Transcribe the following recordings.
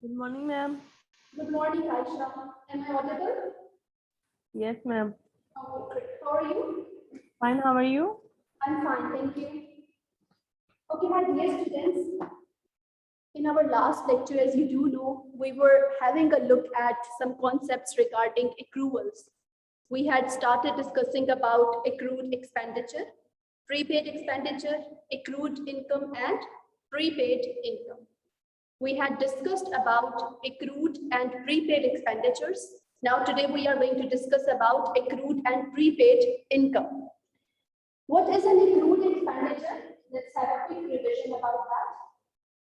Good morning, ma'am. Good morning, Aisha. Am I audible? Yes, ma'am. Okay, great. How are you? Fine, how are you? I'm fine, thank you. Okay, my dear students, in our last lecture, as you do know, we were having a look at some concepts regarding accruals. We had started discussing about accrued expenditure, prepaid expenditure, accrued income, and prepaid income. We had discussed about accrued and prepaid expenditures. Now today we are going to discuss about accrued and prepaid income. What is an accrued expenditure? Let's have a quick revision about that.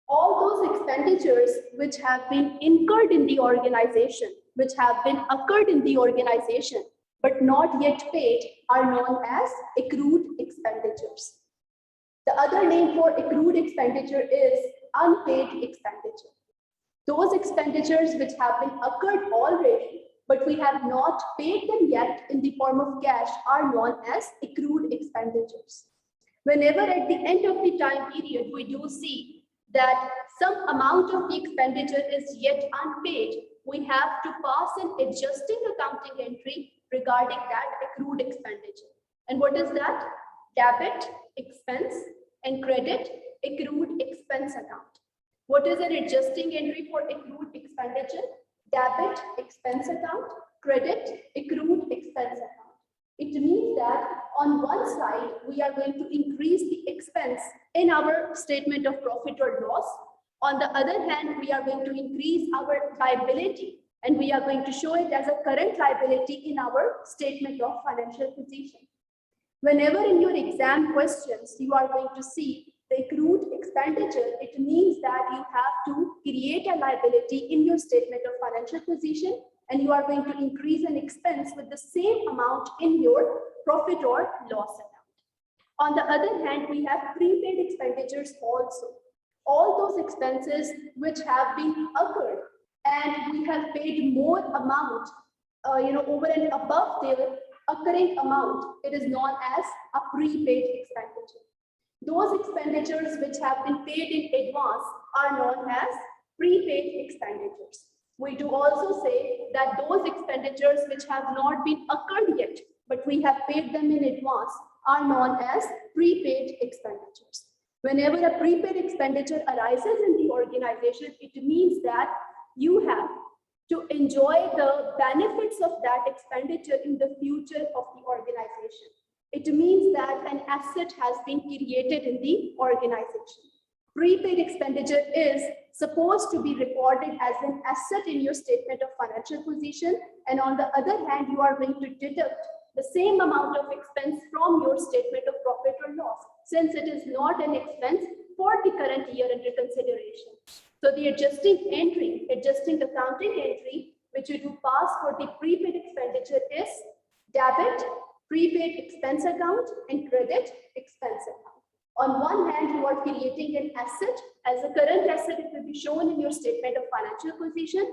All those expenditures which have been incurred in the organization, which have been occurred in the organization, but not yet paid are known as accrued expenditures. The other name for accrued expenditure is unpaid expenditure. Those expenditures which have been occurred already, but we have not paid them yet in the form of cash are known as accrued expenditures. Whenever at the end of the time period, we do see that some amount of the expenditure is yet unpaid, we have to pass an adjusting accounting entry regarding that accrued expenditure. And what is that? Debit, expense, and credit, accrued expense account. What is an adjusting entry for accrued expenditure? Debit, expense account, credit, accrued expense account. It means that on one side, we are going to increase the expense in our statement of profit or loss. On the other hand, we are going to increase our liability and we are going to show it as a current liability in our statement of financial position. Whenever in your exam questions, you are going to see the accrued expenditure, it means that you have to create a liability in your statement of financial position and you are going to increase an expense with the same amount in your profit or loss account. On the other hand, we have prepaid expenditures also. All those expenses which have been occurred and we have paid more amount, over and above their occurring amount, it is known as a prepaid expenditure. Those expenditures which have been paid in advance are known as prepaid expenditures. We do also say that those expenditures which have not been occurred yet, but we have paid them in advance are known as prepaid expenditures. Whenever a prepaid expenditure arises in the organization, it means that you have to enjoy the benefits of that expenditure in the future of the organization. It means that an asset has been created in the organization. Prepaid expenditure is supposed to be recorded as an asset in your statement of financial position, and on the other hand, you are going to deduct the same amount of expense from your statement of profit or loss, since it is not an expense for the current year under consideration. So the adjusting accounting entry, which you do pass for the prepaid expenditure is debit, prepaid expense account, and credit expense account. On one hand, you are creating an asset. As a current asset, it will be shown in your statement of financial position.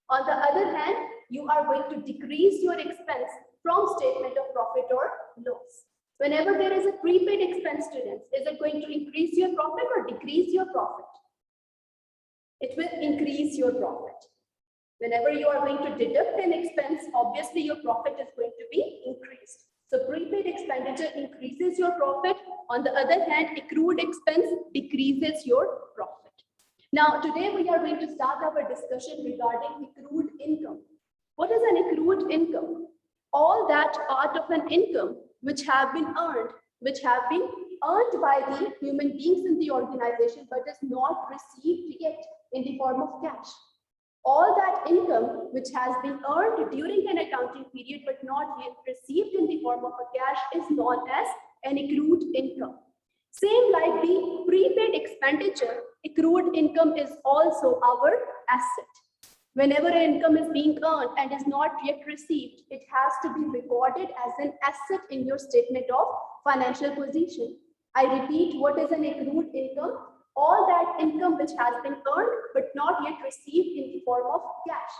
On the other hand, you are going to decrease your expense from statement of profit or loss. Whenever there is a prepaid expense, students, is it going to increase your profit or decrease your profit? It will increase your profit. Whenever you are going to deduct an expense, obviously your profit is going to be increased. So prepaid expenditure increases your profit. On the other hand, accrued expense decreases your profit. Now, today we are going to start our discussion regarding accrued income. What is an accrued income? All that part of an income which have been earned by the human beings in the organization, but is not received yet in the form of cash. All that income which has been earned during an accounting period but not yet received in the form of a cash is known as an accrued income. Same like the prepaid expenditure, accrued income is also our asset. Whenever an income is being earned and is not yet received, it has to be recorded as an asset in your statement of financial position. I repeat, what is an accrued income? All that income which has been earned but not yet received in the form of cash.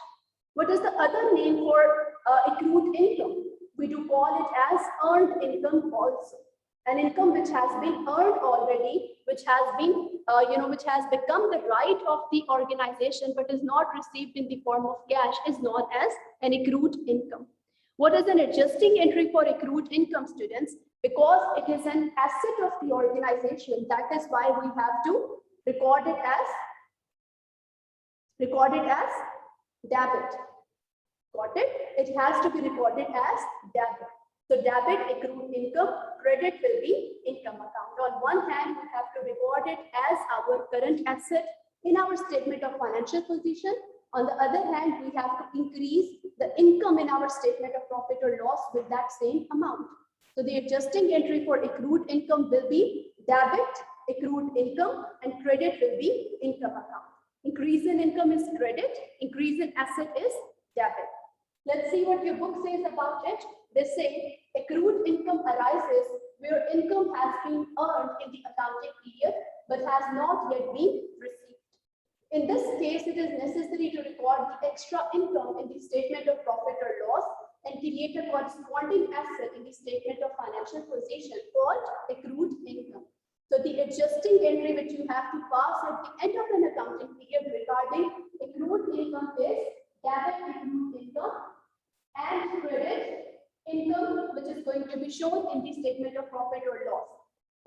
What is the other name for accrued income? We do call it as earned income also. An income which has been earned already, which has been, which has become the right of the organization, but is not received in the form of cash, is known as an accrued income. What is an adjusting entry for accrued income, students? Because it is an asset of the organization, that is why we have to record it as debit. Got it? It has to be recorded as debit. So debit accrued income, credit will be income account. On one hand, we have to record it as our current asset in our statement of financial position. On the other hand, we have to increase the income in our statement of profit or loss with that same amount. So the adjusting entry for accrued income will be debit accrued income, and credit will be income account. Increase in income is credit, increase in asset is debit. Let's see what your book says about it. They say accrued income arises where income has been earned in the accounting period but has not yet been received. In this case, it is necessary to record the extra income in the statement of profit or loss and create a corresponding asset in the statement of financial position called accrued income. So the adjusting entry which you have to pass at the end of an accounting period regarding accrued income is debit accrued income and credit income, which is going to be shown in the statement of profit or loss.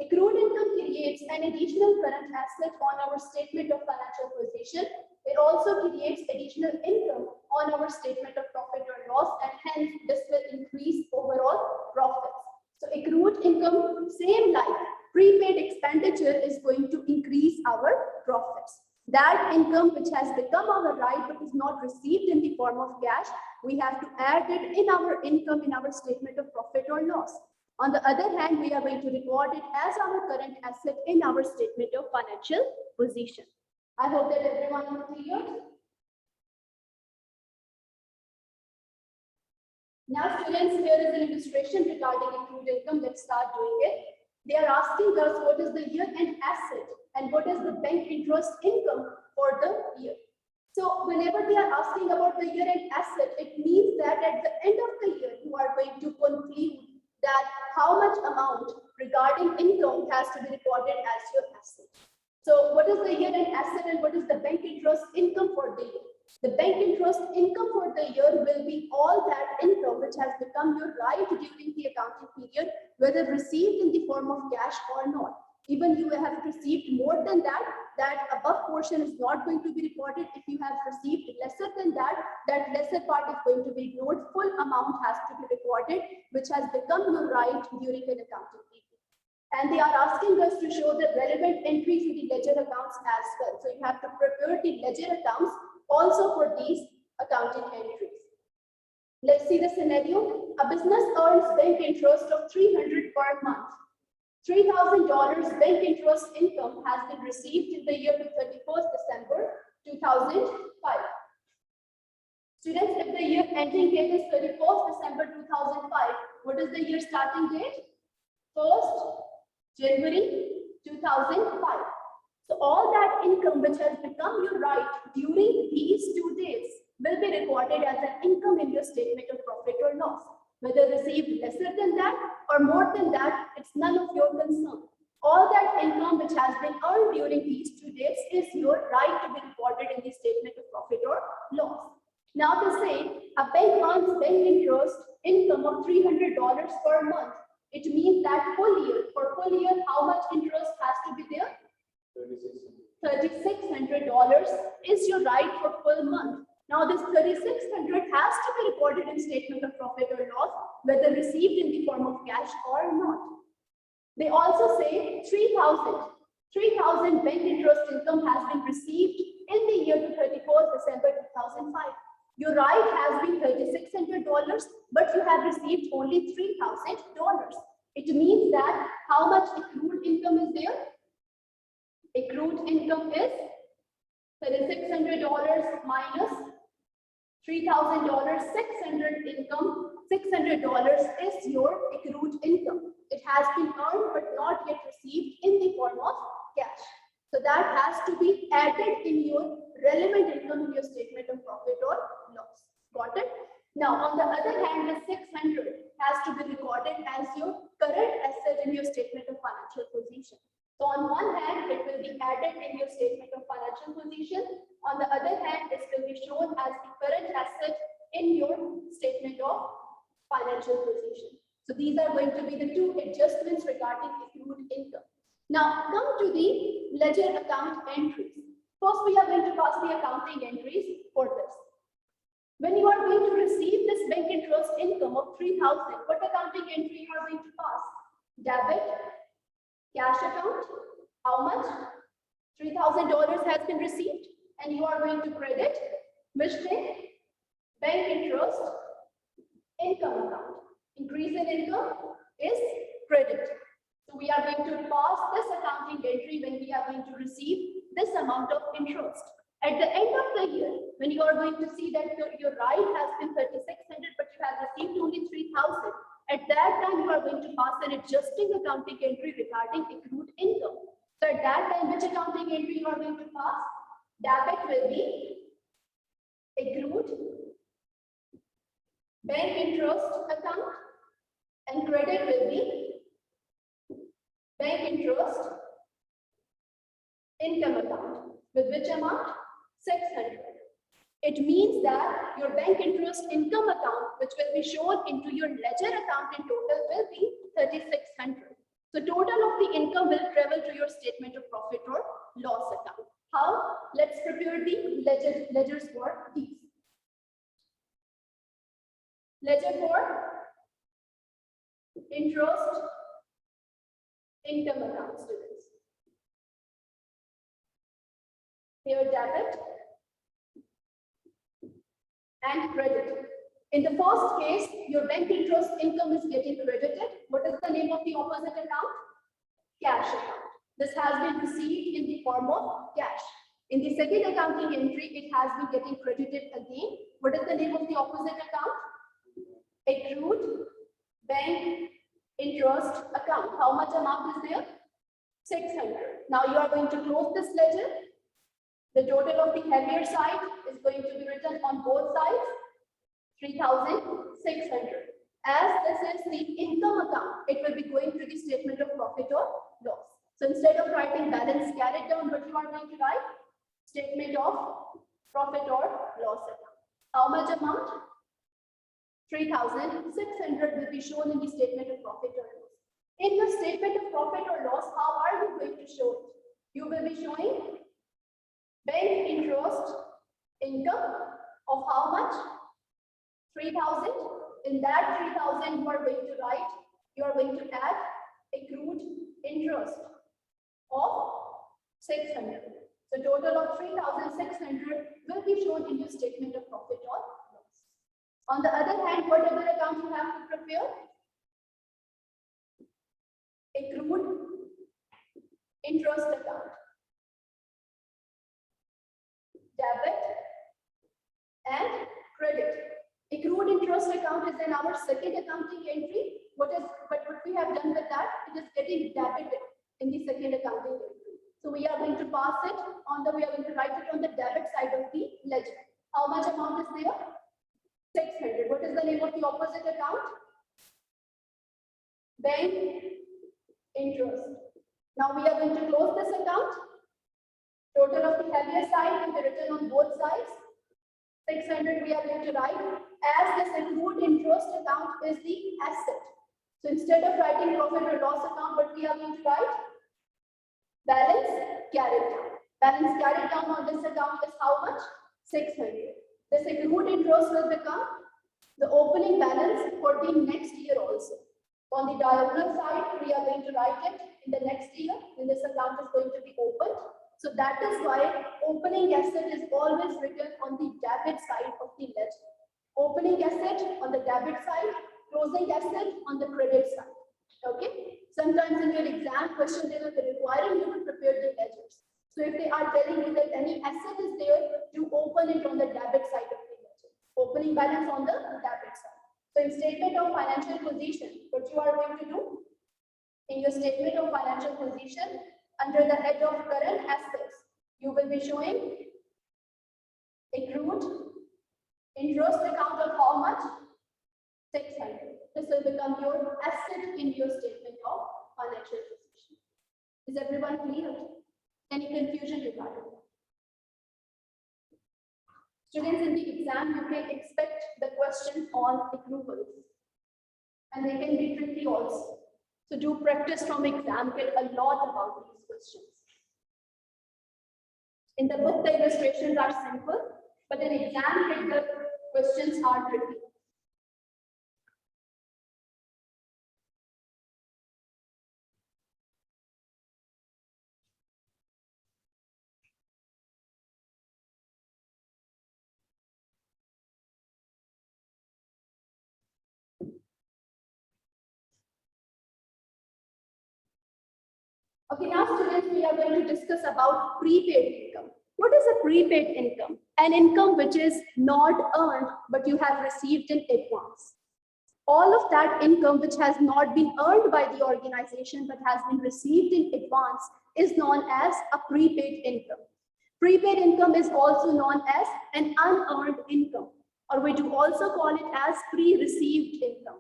Accrued income creates an additional current asset on our statement of financial position. It also creates additional income on our statement of profit or loss, and hence this will increase overall profits. So accrued income, same like prepaid expenditure, is going to increase our profits. That income which has become our right but is not received in the form of cash, we have to add it in our income in our statement of profit or loss. On the other hand, we are going to record it as our current asset in our statement of financial position. I hope that everyone is clear. Now, students, here is an illustration regarding accrued income. Let's start doing it. They are asking us what is the year-end asset and what is the bank interest income for the year. So whenever they are asking about the year-end asset, it means that at the end of the year, you are going to conclude that how much amount regarding income has to be recorded as your asset. So what is the year-end asset and what is the bank interest income for the year? The bank interest income for the year will be all that income which has become your right during the accounting period, whether received in the form of cash or not. Even you have received more than that, that above portion is not going to be recorded. If you have received lesser than that, that lesser part is going to be ignored. Full amount has to be recorded, which has become your right during an accounting period. And they are asking us to show the relevant entries in the ledger accounts as well. So you have to prepare the ledger accounts also for these accounting entries. Let's see the scenario. A business earns bank interest of $300 per month. $3,000 bank interest income has been received in the year to 31st December 2005. Students, if the year ending date is 31st December 2005, what is the year starting date? 1st January 2005. So all that income which has become your right during these 2 days will be recorded as an income in your statement of profit or loss. Whether received lesser than that or more than that, it's none of your concern. All that income which has been earned during these 2 days is your right to be recorded in the statement of profit or loss. Now to say a bank earns bank interest income of $300 per month, it means that for full year, how much interest has to be there? $3,600 is your right for full month. Now this 3,600 has to be recorded in statement of profit or loss, whether received in the form of cash or not. They also say 3,000 bank interest income has been received in the year to 31st December 2005. Your right has been $3,600, but you have received only $3,000. It means that how much accrued income is there? Accrued income is $3,600 minus $3,000, $600 is your accrued income. It has been earned but not yet received in the form of cash. So that has to be added in your relevant income in your statement of profit or loss. Got it? Now, on the other hand, the 600 has to be recorded as your current asset in your statement of financial position. So on one hand, it will be added in your statement of financial position. On the other hand, this will be shown as the current asset in your statement of financial position. So these are going to be the two adjustments regarding accrued income. Now come to the ledger account entries. First, we are going to pass the accounting entries for this. When you are going to receive this bank interest income of 3,000, what accounting entry you are going to pass? Debit, cash account, how much? $3,000 has been received, and you are going to credit which thing? Bank interest income account. Increase in income is credit. So we are going to pass this accounting entry when we are going to receive this amount of interest. At the end of the year, when you are going to see that your right has been 3,600, but you have received only 3,000, at that time you are going to pass an adjusting accounting entry regarding accrued income. So at that time, which accounting entry you are going to pass? Debit will be accrued bank interest account, and credit will be bank interest income account. With which amount? 600. It means that your bank interest income account, which will be shown into your ledger account in total, will be 3,600. So total of the income will travel to your statement of profit or loss account. How? Let's prepare the ledgers for these. Ledger for interest income account, students. Here debit and credit. In the first case, your bank interest income is getting credited. What is the name of the opposite account? Cash account. This has been received in the form of cash. In the second accounting entry, it has been getting credited again. What is the name of the opposite account? Accrued bank interest account. How much amount is there? 600. Now you are going to close this ledger. The total of the heavier side is going to be written on both sides, 3,600. As this is the income account, it will be going to the statement of profit or loss. So instead of writing balance carried down, what you are going to write? Statement of profit or loss account. How much amount? 3,600 will be shown in the statement of profit or loss. In your statement of profit or loss, how are you going to show it? You will be showing bank interest income of how much? 3,000. In that 3,000, you are going to write, you are going to add accrued interest of 600. So total of 3,600 will be shown in your statement of profit or loss. On the other hand, what other account you have to prepare? Accrued interest account. Debit and credit. Accrued interest account is in our second accounting entry. What we have done with that? It is getting debited in the second accounting entry. So we are going to pass it on we are going to write it on the debit side of the ledger. How much amount is there? 600. What is the name of the opposite account? Bank interest. Now we are going to close this account. Total of the heavier side will be written on both sides. 600 we are going to write, as this accrued interest account is the asset. So instead of writing profit or loss account, what we are going to write? Balance carried down. Balance carried down on this account is how much? 600. This accrued interest will become the opening balance for the next year also. On the diagonal side, we are going to write it in the next year when this account is going to be opened. So that is why opening asset is always written on the debit side of the ledger. Opening asset on the debit side, closing asset on the credit side. Okay. Sometimes in your exam question, they will be requiring you to prepare the ledgers. So if they are telling you that any asset is there, you open it on the debit side of the ledger. Opening balance on the debit side. So in statement of financial position, what you are going to do? In your statement of financial position, under the head of current assets, you will be showing accrued interest account of how much? 600. This will become your asset in your statement of financial position. Is everyone clear? Any confusion regarding that? Students, in the exam, you can expect the question on accruals. And they can be tricky also. So do practice from exam, get a lot about these questions. In the book, the illustrations are simple, but in exam, the questions are tricky. Okay, now students, we are going to discuss about prepaid income. What is a prepaid income? An income which is not earned, but you have received in advance. All of that income which has not been earned by the organization, but has been received in advance is known as a prepaid income. Prepaid income is also known as an unearned income, or we do also call it as pre-received income.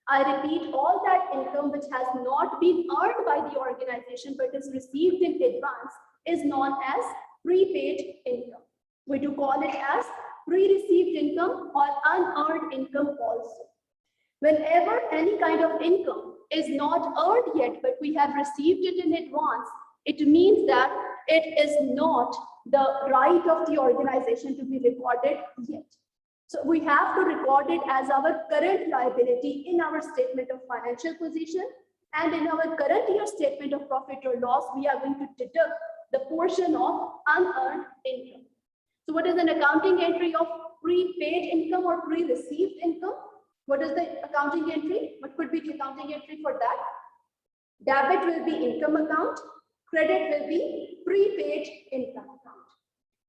I repeat, all that income which has not been earned by the organization but is received in advance is known as prepaid income. We do call it as pre-received income or unearned income also. Whenever any kind of income is not earned yet, but we have received it in advance, it means that it is not the right of the organization to be recorded yet. So we have to record it as our current liability in our statement of financial position, and in our current year statement of profit or loss, we are going to deduct the portion of unearned income. So what is an accounting entry of prepaid income or pre-received income? What is the accounting entry? What could be the accounting entry for that? Debit will be income account, credit will be prepaid income account.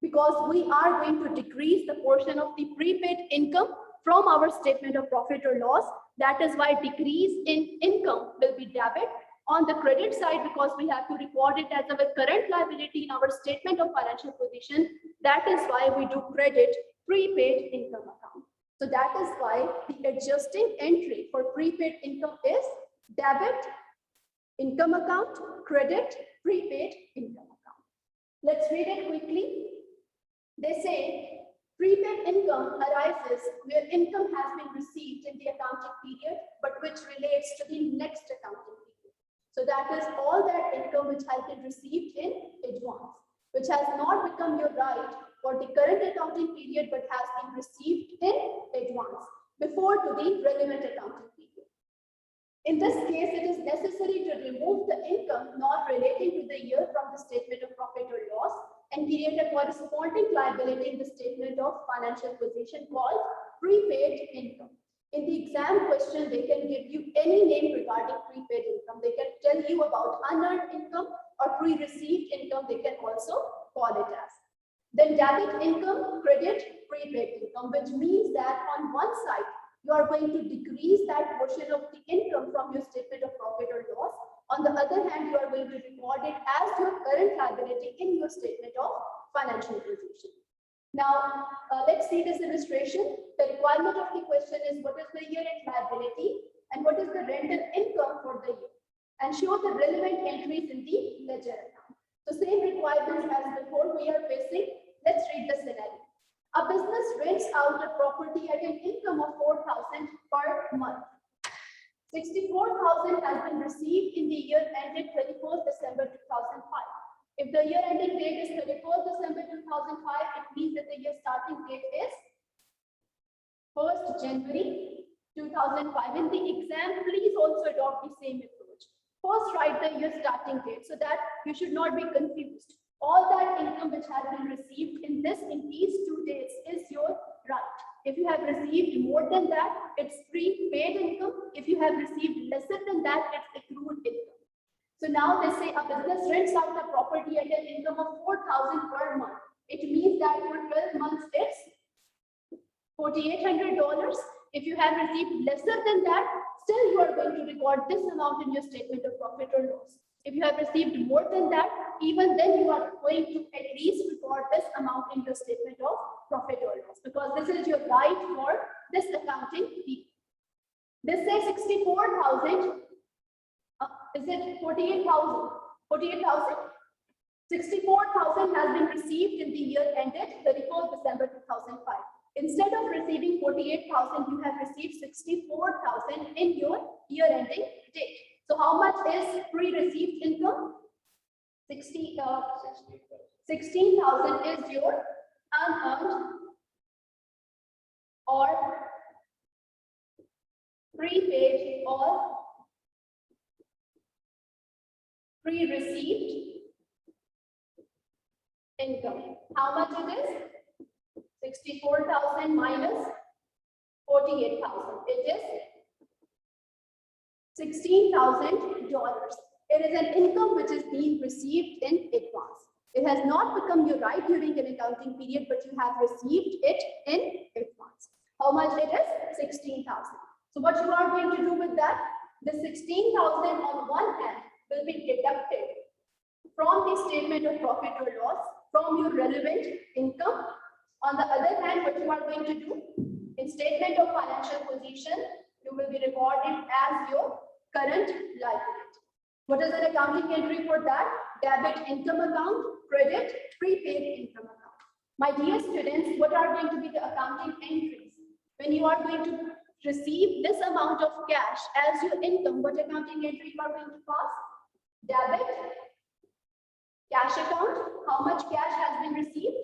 Because we are going to decrease the portion of the prepaid income from our statement of profit or loss. That is why decrease in income will be debit. On the credit side, because we have to record it as our current liability in our statement of financial position, that is why we do credit prepaid income account. So that is why the adjusting entry for prepaid income is debit, income account, credit, prepaid income account. Let's read it quickly. They say prepaid income arises where income has been received in the accounting period, but which relates to the next accounting period. So that is all that income which has been received in advance, which has not become your right for the current accounting period, but has been received in advance before to the relevant accounting period. In this case, it is necessary to remove the income not relating to the year from the statement of profit or loss and create a corresponding liability in the statement of financial position called prepaid income. In the exam question, they can give you any name regarding prepaid income. They can tell you about unearned income or pre-received income, they can also call it as. Then debit income, credit, prepaid income, which means that on one side, you are going to decrease that portion of the income from your statement of profit or loss. On the other hand, you are going to record it as your current liability in your statement of financial position. Now, let's see this illustration. The requirement of the question is what is the year-end liability and what is the rental income for the year, and show the relevant entries in the ledger account. So same requirements as before we are facing. Let's read the scenario. A business rents out a property at an income of 4,000 per month. 64,000 has been received in the year ended 31st December 2005. If the year ending date is 31st December 2005, it means that the year starting date is 1st January 2005. In the exam, please also adopt the same approach. First, write the year starting date so that you should not be confused. All that income which has been received in these 2 dates is your right. If you have received more than that, it's prepaid income. If you have received lesser than that, it's accrued income. So now they say a business rents out a property at an income of 4,000 per month. It means that for 12 months, it's $4,800. If you have received lesser than that, still you are going to record this amount in your statement of profit or loss. If you have received more than that, even then you are going to at least record this amount in your statement of profit or loss, because this is your right for this accounting period. This says 64,000 is Is it 48,000? 48,000? 64,000 has been received in the year ended 31st December 2005. Instead of receiving 48,000, you have received 64,000 in your year ending date. So how much is pre-received income? 16,000 is your unearned or prepaid or pre-received income. How much it is? 64,000 minus 48,000. It is $16,000. It is an income which is being received in advance. It has not become your right during an accounting period, but you have received it in advance. How much it is? 16,000. So what you are going to do with that? The 16,000 on one hand will be deducted from the statement of profit or loss from your relevant income. On the other hand, what you are going to do in statement of financial position, you will be recorded as your current liability. What is an accounting entry for that? Debit income account, credit prepaid income account. My dear students, what are going to be the accounting entries? When you are going to receive this amount of cash as your income, what accounting entry you are going to pass? Debit, cash account, how much cash has been received?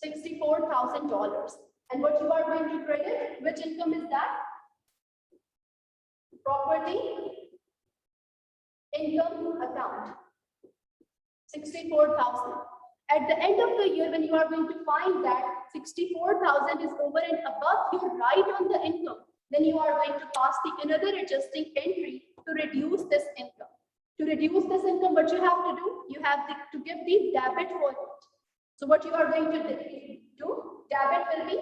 $64,000. And what you are going to credit, which income is that? Property income account, 64,000. At the end of the year, when you are going to find that 64,000 is over and above your right on the income, then you are going to pass the another adjusting entry to reduce this income. To reduce this income, what you have to do? You have to give the debit for it. So what you are going to do? Debit will be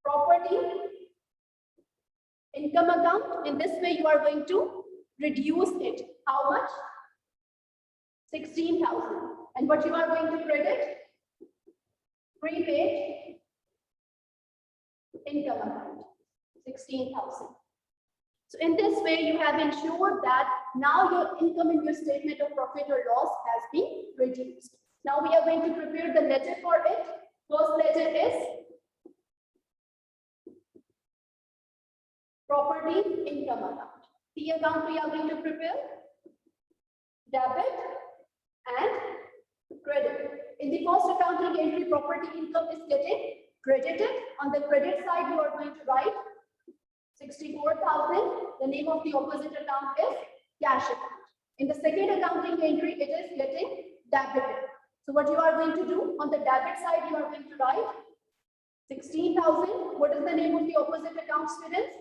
property income account. In this way, you are going to reduce it. How much? 16,000. And what you are going to credit? Prepaid income account, 16,000. So in this way, you have ensured that now your income in your statement of profit or loss has been reduced. Now we are going to prepare the ledger for it. First ledger is property income account. The account we are going to prepare debit and credit. In the first accounting entry, property income is getting credited. On the credit side, you are going to write 64,000. The name of the opposite account is cash account. In the second accounting entry, it is getting debited. So what you are going to do on the debit side, you are going to write 16,000. What is the name of the opposite account, students?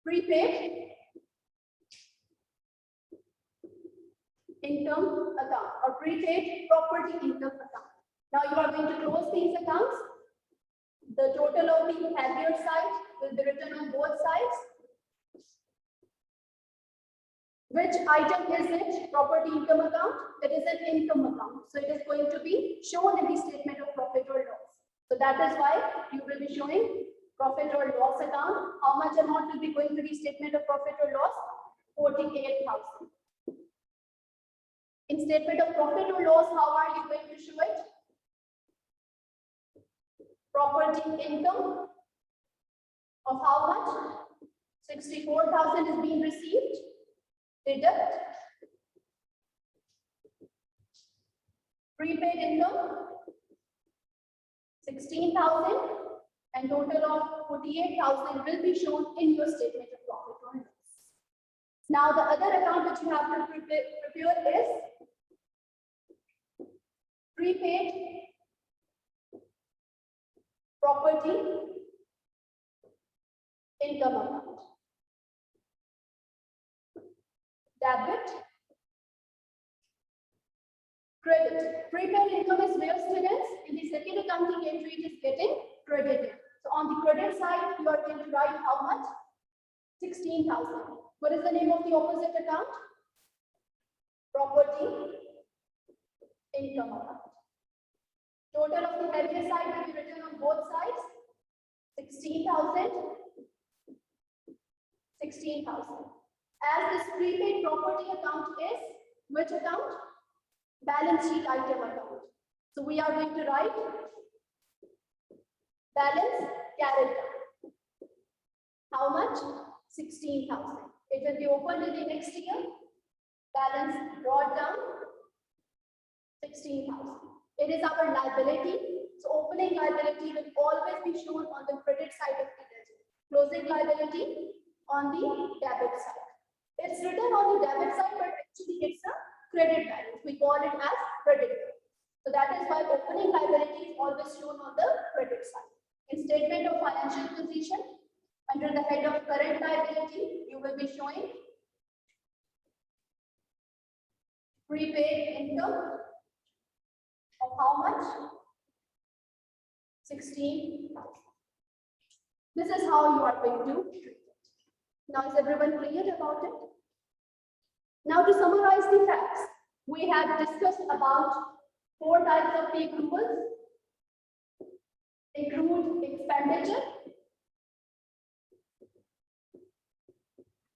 Prepaid income account or prepaid property income account. Now you are going to close these accounts. The total of the heavier side will be written on both sides. Which item is it? Property income account. It is an income account. So it is going to be shown in the statement of profit or loss. So that is why you will be showing profit or loss account. How much amount will be going to the statement of profit or loss? 48,000. In statement of profit or loss, how are you going to show it? Property income of how much? 64,000 is being received. Deduct prepaid income 16,000 and total of 48,000 will be shown in your statement of profit or loss. Now the other account that you have to prepare is prepaid property income account. Debit, credit. Prepaid income is where, students? In the second accounting entry, it is getting credited. So on the credit side, you are going to write how much? 16,000. What is the name of the opposite account? Property income account. Total of the heavier side will be written on both sides. 16,000 16,000. As this prepaid property account is which account? Balance sheet item account. So we are going to write balance carried down. How much? 16,000. It will be opened in the next year. Balance brought down 16,000. It is our liability. So opening liability will always be shown on the credit side of the ledger. Closing liability on the debit side. It's written on the debit side, but actually it's a credit balance. We call it as credit balance. So that is why opening liability is always shown on the credit side. In statement of financial position, under the head of current liability, you will be showing prepaid income of how much? 16,000. This is how you are going to treat it. Now is everyone clear about it? Now to summarize the facts, we have discussed about 4 types of the accruals. Accrued expenditure,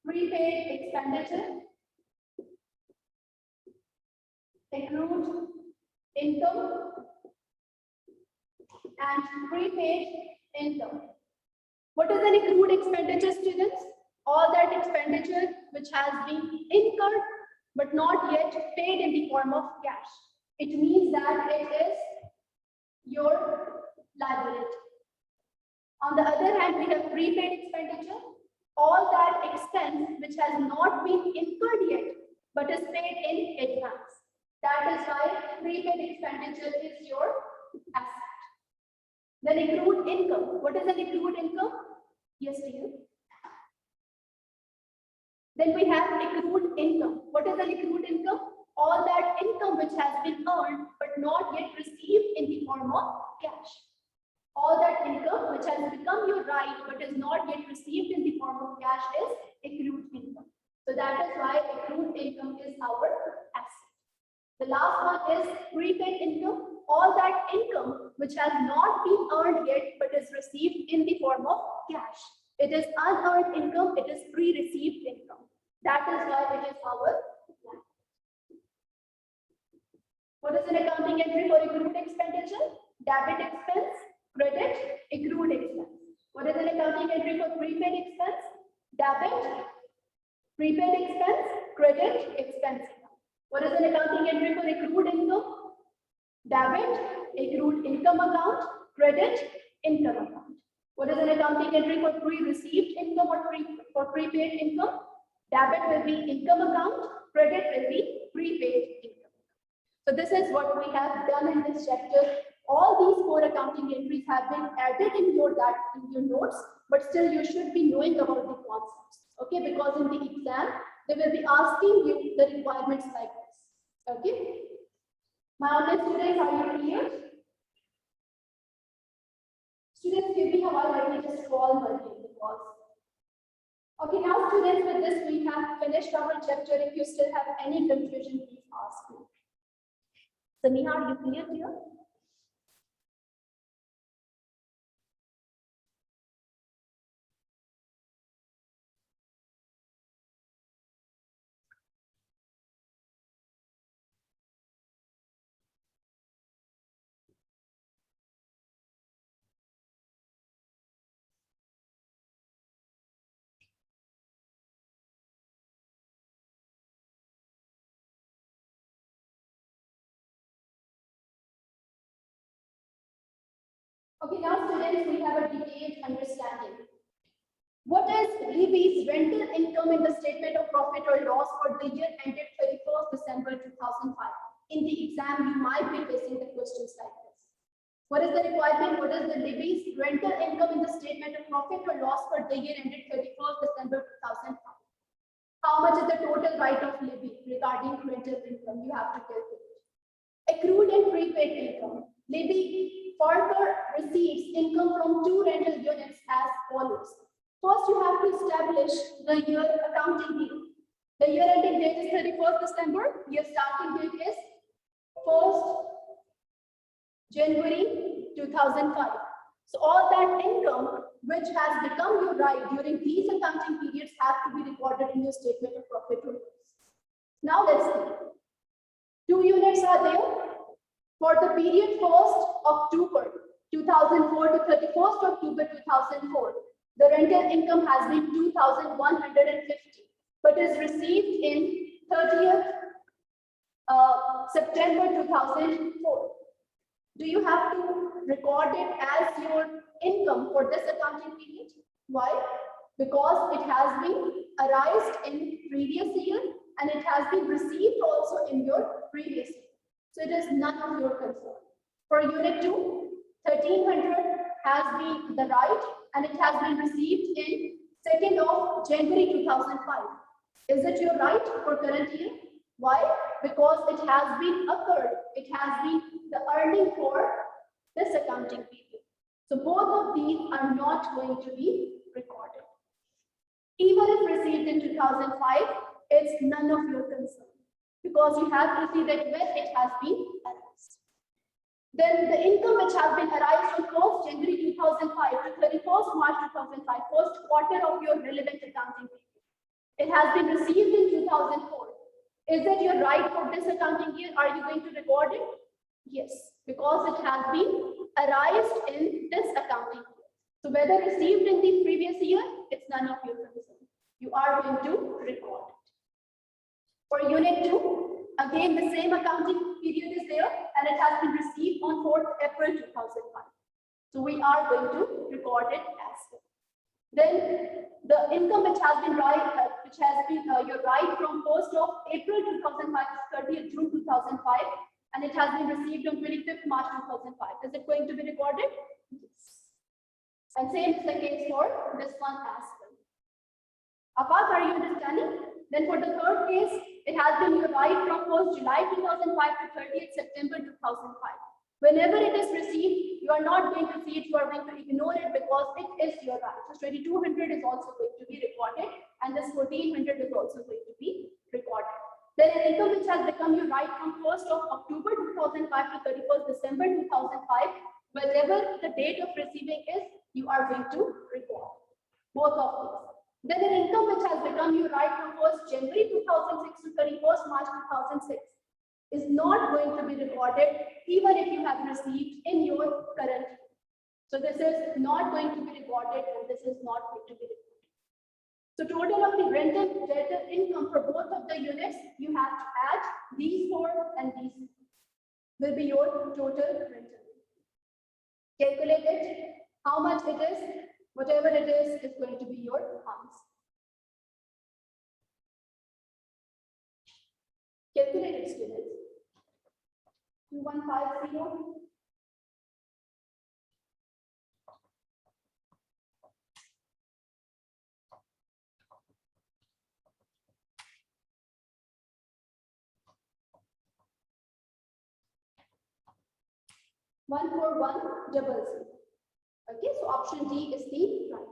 prepaid expenditure, accrued income, and prepaid income. What is an accrued expenditure, students? All that expenditure which has been incurred but not yet paid in the form of cash. It means that it is your liability. On the other hand, we have prepaid expenditure. All that expense which has not been incurred yet but is paid in advance. That is why prepaid expenditure is your asset. Then accrued income. What is an accrued income? Yes, dear. Then we have accrued income. What is an accrued income? All that income which has been earned but not yet received in the form of cash. All that income which has become your right but is not yet received in the form of cash is accrued income. So that is why accrued income is our asset. The last one is prepaid income. All that income which has not been earned yet but is received in the form of cash. It is unearned income, it is pre-received income. That is why it is our asset. What is an accounting entry for accrued expenditure? Debit expense, credit, accrued expense. What is an accounting entry for prepaid expense? Debit, prepaid expense, credit, expense. What is an accounting entry for accrued income? Debit, accrued income account, credit, income account. What is an accounting entry for pre-received income or for prepaid income? Debit will be income account, credit will be prepaid income. So this is what we have done in this chapter. All these 4 accounting entries have been added in your notes, but still you should be knowing about the concepts. Okay, because in the exam they will be asking you the requirements like this. Okay. My online students, are you clear? Students, give me a while, let me just call the calls. Okay, now students, with this we have finished our chapter. If you still have any confusion, please ask me. Samiha, are you clear here? Okay, now students, we have a detailed understanding. What is levies rental income in the statement of profit or loss for the year ended 31st December 2005? In the exam, you might be facing the questions like this. What is the requirement? What is the levies rental income in the statement of profit or loss for the year ended 31st December 2005? How much is the total right of levy regarding rental income? You have to calculate. Accrued and prepaid income. Levy further receives income from 2 rental units as follows. First, you have to establish the year accounting year. The year ending date is 31st December. Your starting date is 1st January 2005. So all that income which has become your right during these accounting periods have to in your statement of profit or loss. Now let's see. 2 units are there. For the period 1st October 2004 to 31st October 2004, the rental income has been 2,150, but is received in 30th September 2004. Do you have to record it as your income for this accounting period? Why? Because it has been arised in previous year and it has been received also in your previous year. So it is none of your concern. For unit 2, 1,300 has been the right and it has been received in 2nd of January 2005. Is it your right for current year? Why? Because it has been occurred. It has been the earning for this accounting period. So both of these are not going to be recorded. Even if received in 2005, it's none of your concern because you have to see that when it has been arised. Then the income which has been arised from 1st January 2005 to 31st March 2005, first quarter of your relevant accounting period. It has been received in 2004. Is it your right for this accounting year? Are you going to record it? Yes, because it has been arised in this accounting year. So whether received in the previous year, it's none of your concern. You are going to record it. For unit 2, again the same accounting period is there and it has been received on 4th April 2005. So we are going to record it as well. Then the income which has been your right from 1st of April 2005 to 30th June 2005 and it has been received on 25th March 2005. Is it going to be recorded? Yes. And same is the case for this one as well. Apart, are you understanding? Then for the third case, it has been your right from 1st July 2005 to 30th September 2005. Whenever it is received, you are not going to see it, you are going to ignore it because it is your right. So 2200 is also going to be recorded and this 1400 is also going to be recorded. Then an income which has become your right from 1st of October 2005 to 31st December 2005, whatever the date of receiving is, you are going to record both of these. Then an income which has become your right from 1st January 2006 to 31st March 2006 is not going to be recorded even if you have received in your current year. So this is not going to be recorded and this is not going to be recorded. So total of the rental income for both of the units, you have to add these 4 and these 4 will be your total rental. Calculate it, how much it is, whatever it is going to be your answer. Calculate it, students. 2150. One for 100. Okay, so option D is the right.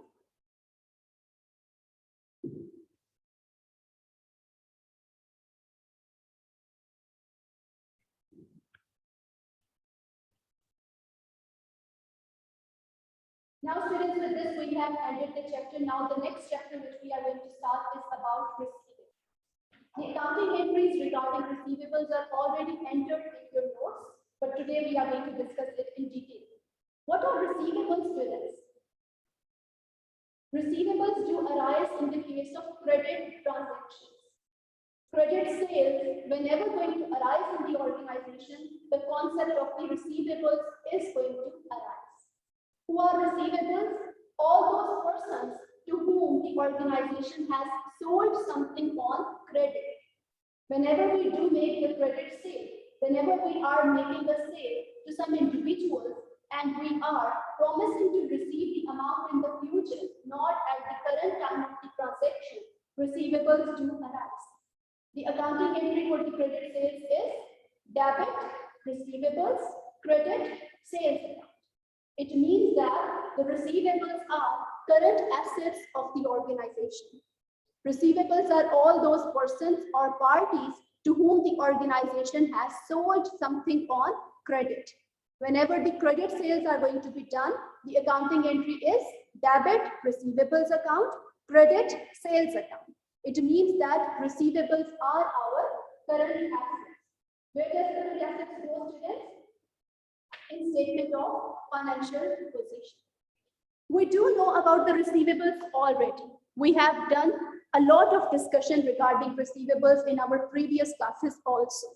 Now students, with this we have ended the chapter. Now the next chapter which we are going to start is about receivables. The accounting entries regarding receivables are already entered in your notes, but today we are going to discuss it in detail. What are receivables, students? Receivables do arise in the case of credit transactions. Credit sales, whenever going to arise in the organization, the concept of the receivables is going to arise. Who are receivables? All those persons to whom the organization has sold something on credit. Whenever we do make the credit sale, whenever we are making a sale to some individuals and we are promising to receive the amount in the future, not at the current time of the transaction, receivables do arise. The accounting entry for the credit sales is debit, receivables, credit, sales account. It means that the receivables are current assets of the organization. Receivables are all those persons or parties to whom the organization has sold something on credit. Whenever the credit sales are going to be done, the accounting entry is debit, receivables account, credit, sales account. It means that receivables are our current assets. Where does current assets go, students? In statement of financial position. We do know about the receivables already. We have done a lot of discussion regarding receivables in our previous classes also.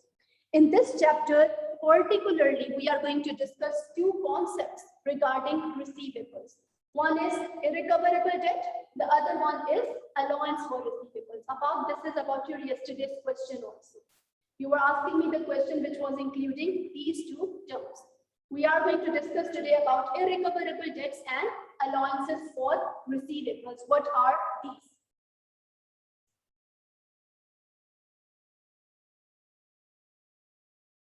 In this chapter, particularly, we are going to discuss two concepts regarding receivables. One is irrecoverable debt. The other one is allowance for receivables. This is about your yesterday's question also. You were asking me the question which was including these two terms. We are going to discuss today about irrecoverable debts and allowances for receivables. What are these?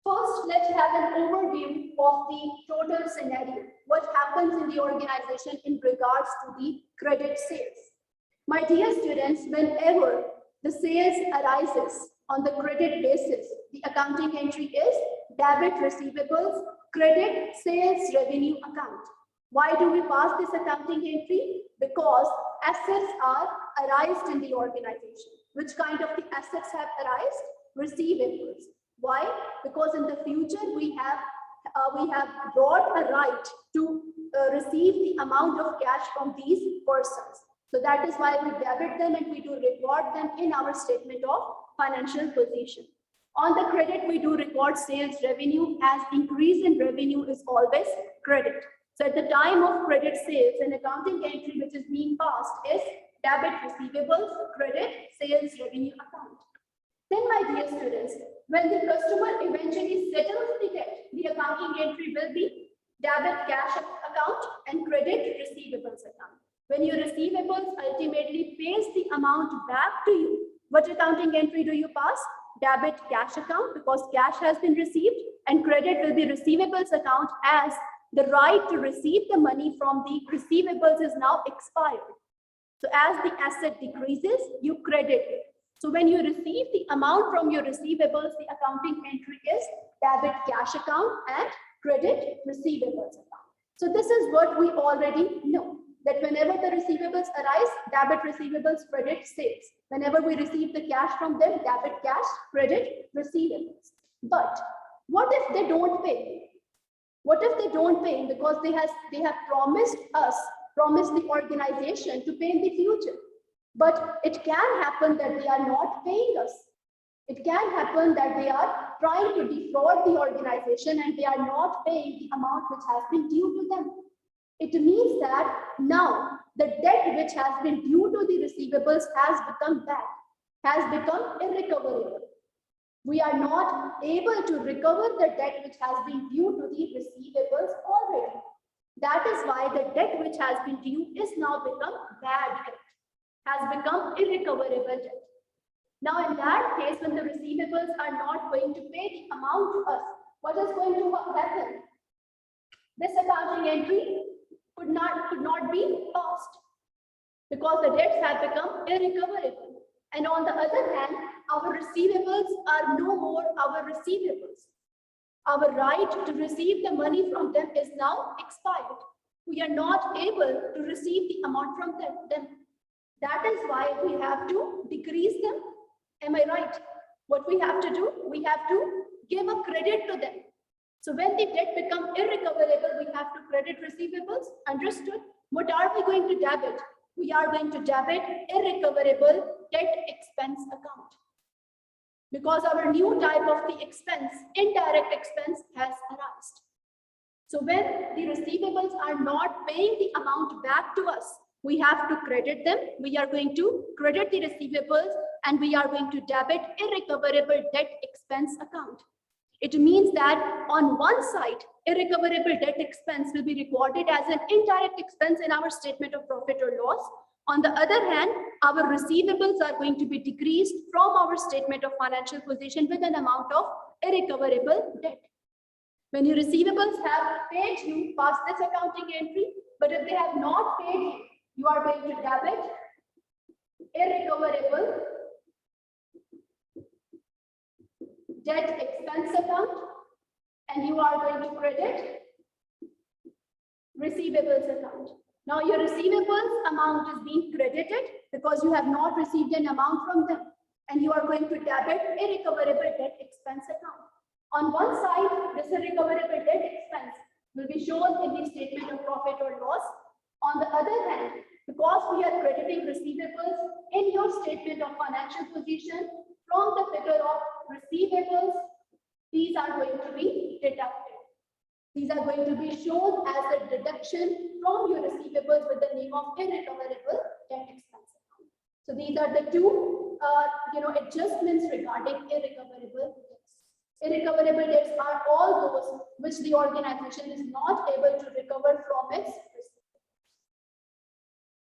First, let's have an overview of the total scenario. What happens in the organization in regards to the credit sales? My dear students, whenever the sales arises on the credit basis, the accounting entry is debit receivables, credit sales revenue account. Why do we pass this accounting entry? Because assets are arised in the organization. Which kind of the assets have arised? Receivables. Why? Because in the future we have got a right to receive the amount of cash from these persons. So that is why we debit them and we do record them in our statement of financial position. On the credit, we do record sales revenue, as increase in revenue is always credit. So at the time of credit sales, an accounting entry which is being passed is debit receivables, credit sales revenue account. Then, my dear students, when the customer eventually settles the debt, the accounting entry will be debit cash account and credit receivables account. When your receivables ultimately pays the amount back to you, what accounting entry do you pass? Debit cash account, because cash has been received, and credit will be receivables account, as the right to receive the money from the receivables is now expired. So as the asset decreases, you credit it. So when you receive the amount from your receivables, the accounting entry is debit cash account and credit receivables account. So this is what we already know, that whenever the receivables arise, debit receivables, credit sales. Whenever we receive the cash from them, debit cash, credit receivables. But what if they don't pay? What if they don't pay? Because they have promised the organization to pay in the future. But it can happen that they are not paying us. It can happen that they are trying to defraud the organization and they are not paying the amount which has been due to them. It means that now the debt which has been due to the receivables has become bad, has become irrecoverable. We are not able to recover the debt which has been due to the receivables already. That is why the debt which has been due is now become bad debt, has become irrecoverable debt. Now in that case, when the receivables are not going to pay the amount to us, what is going to happen? This accounting entry could not be passed because the debts have become irrecoverable. And on the other hand, our receivables are no more our receivables. Our right to receive the money from them is now expired. We are not able to receive the amount from them. That is why we have to decrease them. Am I right? What we have to do, we have to give a credit to them. So when the debt becomes irrecoverable, we have to credit receivables. Understood? What are we going to debit? We are going to debit irrecoverable debt expense account. Because our new type of the expense, indirect expense, has arisen. So when the receivables are not paying the amount back to us, we have to credit them. We are going to credit the receivables and we are going to debit irrecoverable debt expense account. It means that on one side, irrecoverable debt expense will be recorded as an indirect expense in our statement of profit or loss. On the other hand, our receivables are going to be decreased from our statement of financial position with an amount of irrecoverable debt. When your receivables have paid you, pass this accounting entry, but if they have not paid you, you are going to debit irrecoverable debt expense account and you are going to credit receivables account. Now your receivables amount is being credited because because you have not received an amount from them, and you are going to debit irrecoverable debt expense account. On one side, this irrecoverable debt expense will be shown in the statement of profit or loss. On the other hand, because we are crediting receivables in your statement of financial position from the figure of receivables, these are going to be deducted. These are going to be shown as a deduction from your receivables with the name of irrecoverable debt expense account. So these are the two adjustments regarding irrecoverable debts. Irrecoverable debts are all those which the organization is not able to recover from its receivables.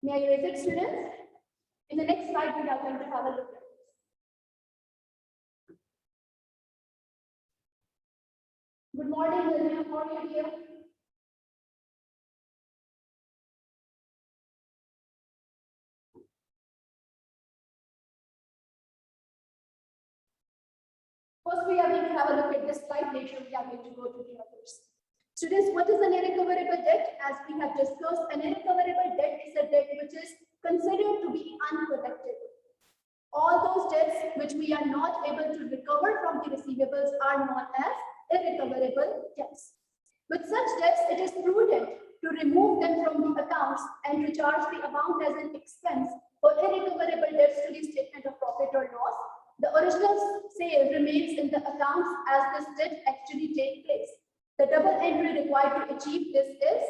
May I erase it, students? In the next slide, we are going to have a look at this. Good morning, William. How are you here? First, we are going to have a look at this slide. Later, we are going to go to the others. Students, what is an irrecoverable debt? As we have discussed, an irrecoverable debt is a debt which is considered to be uncollectible. All those debts which we are not able to recover from the receivables are known as irrecoverable debts. With such debts, it is prudent to remove them from the accounts and recharge the amount as an expense for irrecoverable debts to the statement of profit or loss. The original sale remains in the accounts as this debt actually takes place. The double entry required to achieve this is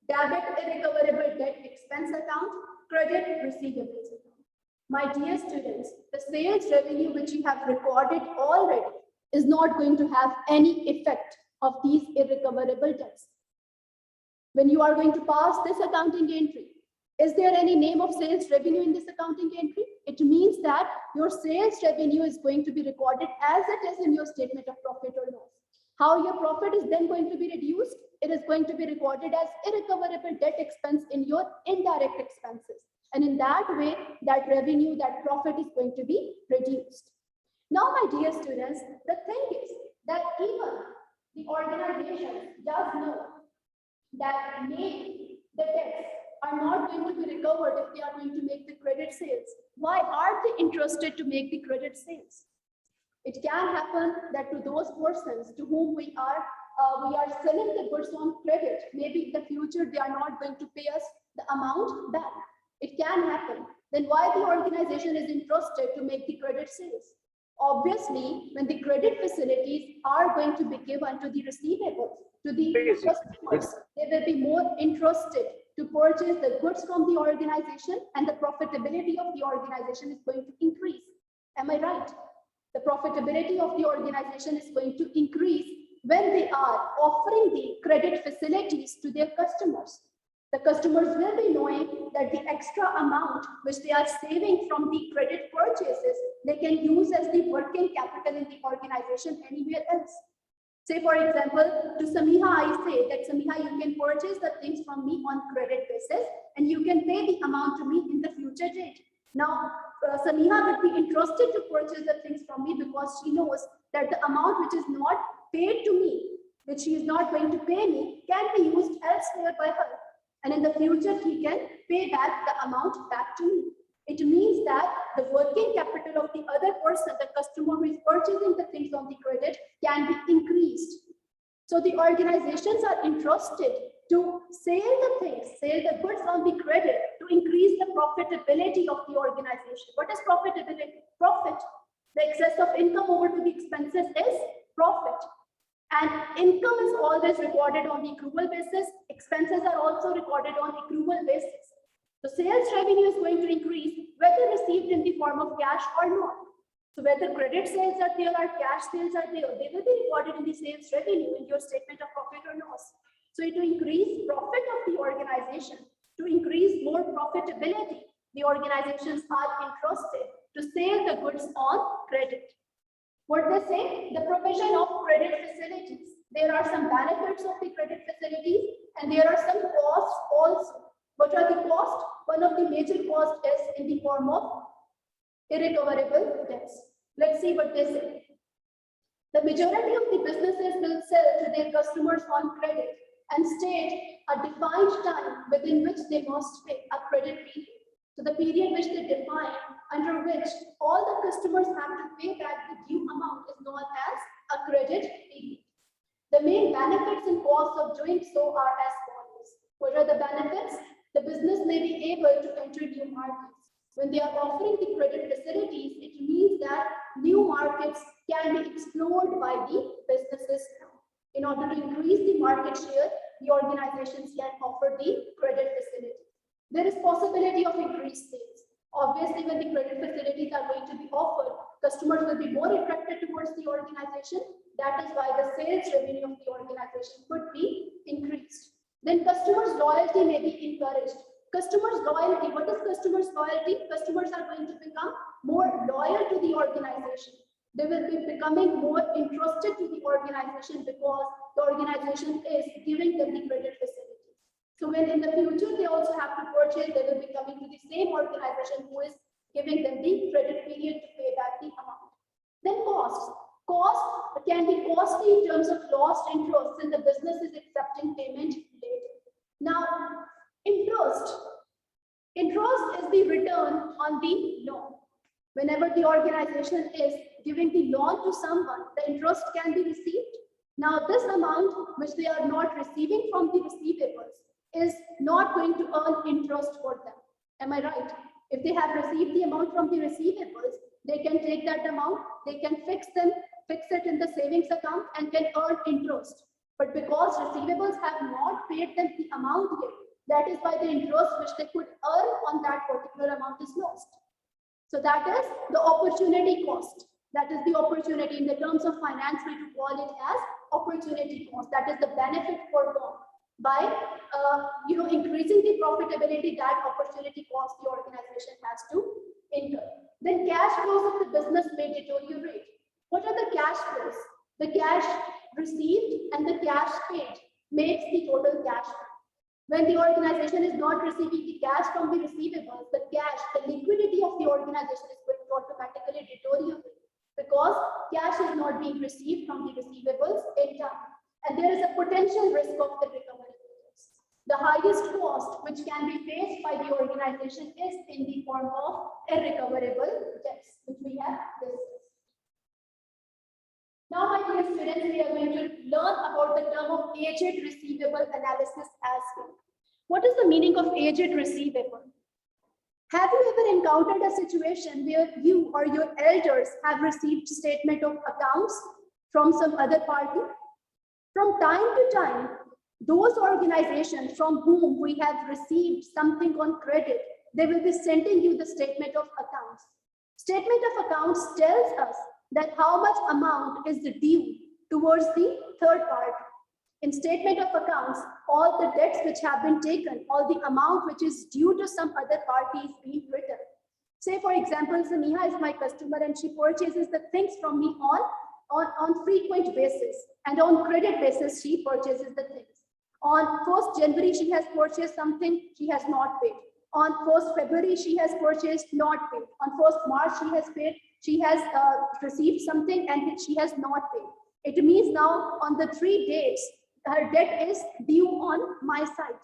debit irrecoverable debt expense account, credit receivables account. My dear students, the sales revenue which you have recorded already is not going to have any effect of these irrecoverable debts. When you are going to pass this accounting entry, is there any name of sales revenue in this accounting entry? It means that your sales revenue is going to be recorded as it is in your statement of profit or loss. How your profit is then going to be reduced? It is going to be recorded as irrecoverable debt expense in your indirect expenses. And in that way, that revenue, that profit is going to be reduced. Now, my dear students, the thing is that even the organization does know that maybe the debts are not going to be recovered if they are going to make the credit sales. Why are they interested to make the credit sales? It can happen that to those persons to whom we are selling the goods on credit, maybe in the future they are not going to pay us the amount back. It can happen. Then why the organization is interested to make the credit sales? Obviously, when the credit facilities are going to be given to the receivables, to the customers, they will be more interested to purchase the goods from the organization, and the profitability of the organization is going to increase. Am I right? The profitability of the organization is going to increase when they are offering the credit facilities to their customers. The customers will be knowing that the extra amount which they are saving from the credit purchases, they can use as the working capital in the organization anywhere else. Say, for example, to Samiha, I say that Samiha, you can purchase the things from me on credit basis and you can pay the amount to me in the future date. Now, Samiha would be interested to purchase the things from me because she knows that the amount which is not paid to me, which she is not going to pay me, can be used elsewhere by her. And in the future, he can pay back the amount back to me. It means that the working capital of the other person, the customer who is purchasing the things on the credit, can be increased. So the organizations are interested to sell the things, sell the goods on the credit to increase the profitability of the organization. What is profitability? Profit. The excess of income over to the expenses is profit. And income is always recorded on the accrual basis. Expenses are also recorded on accrual basis. The sales revenue is going to increase whether received in the form of cash or not. So whether credit sales are there or cash sales are there, they will be recorded in the sales revenue in your statement of profit or loss. So to increase profit of the organization, to increase more profitability, the organizations are interested to sell the goods on credit. What they say? The provision of credit facilities. There are some benefits of the credit facilities and there are some costs also. What are the costs? One of the major costs is in the form of irrecoverable debts. Let's see what they say. The majority of the businesses will sell to their customers on credit and state a defined time within which they must pay a credit period. So the period which they define under which all the customers have to pay back the due amount is known as a credit period. The main benefits and costs of doing so are as follows. What are the benefits? The business may be able to enter new markets. When they are offering the credit facilities, it means that new markets can be explored by the businesses now. In order to increase the market share, the organizations can offer the credit facility. There is possibility of increased sales. Obviously, when the credit facilities are going to be offered, customers will be more attracted towards the organization. That is why the sales revenue of the organization could be increased. Then customers' loyalty may be encouraged. Customers' loyalty, what is customers' loyalty? Customers are going to become more loyal to the organization. They will be becoming more interested to the organization because the organization is giving them the credit facility. So when in the future they also have to purchase, they will be coming to the same organization who is giving them the credit period to pay back the amount. Then costs. Cost can be costly in terms of lost interest and the business is accepting payment later. Now, interest is the return on the loan. Whenever the organization is giving the loan to someone, the interest can be received. Now, this amount which they are not receiving from the receivables is not going to earn interest for them. Am I right? If they have received the amount from the receivables, they can take that amount, they can fix it in the savings account and can earn interest. But because receivables have not paid them the amount yet, that is why the interest which they could earn on that particular amount is lost. So that is the opportunity cost. That is the opportunity. In the terms of finance, we do call it as opportunity cost. That is the benefit foregone by increasing the profitability. That opportunity cost the organization has to incur. Then cash flows of the business may deteriorate. What are the cash flows? The cash received and the cash paid makes the total cash flow. When the organization is not receiving the cash from the receivables, the liquidity of the organization is going to automatically deteriorate because cash is not being received from the receivables in time. And there is a potential risk of irrecoverable debts. The highest cost which can be faced by the organization is in the form of irrecoverable debts, which we have discussed. Now, my dear students, we are going to learn about the term of aged receivable analysis as well. What is the meaning of aged receivable? Have you ever encountered a situation where you or your elders have received statement of accounts from some other party? From time to time, those organizations from whom we have received something on credit, they will be sending you the statement of accounts. Statement of accounts tells us that how much amount is due towards the third party. In statement of accounts, all the debts which have been taken, all the amount which is due to some other party is being written. Say, for example, Saniha is my customer and she purchases the things from me on frequent basis, and on credit basis, she purchases the things. On 1st January, she has purchased something, she has not paid. On 1st February, she has purchased, not paid. On 1st March, she has paid. She has received something and she has not paid. It means now on the 3 dates, her debt is due on my side.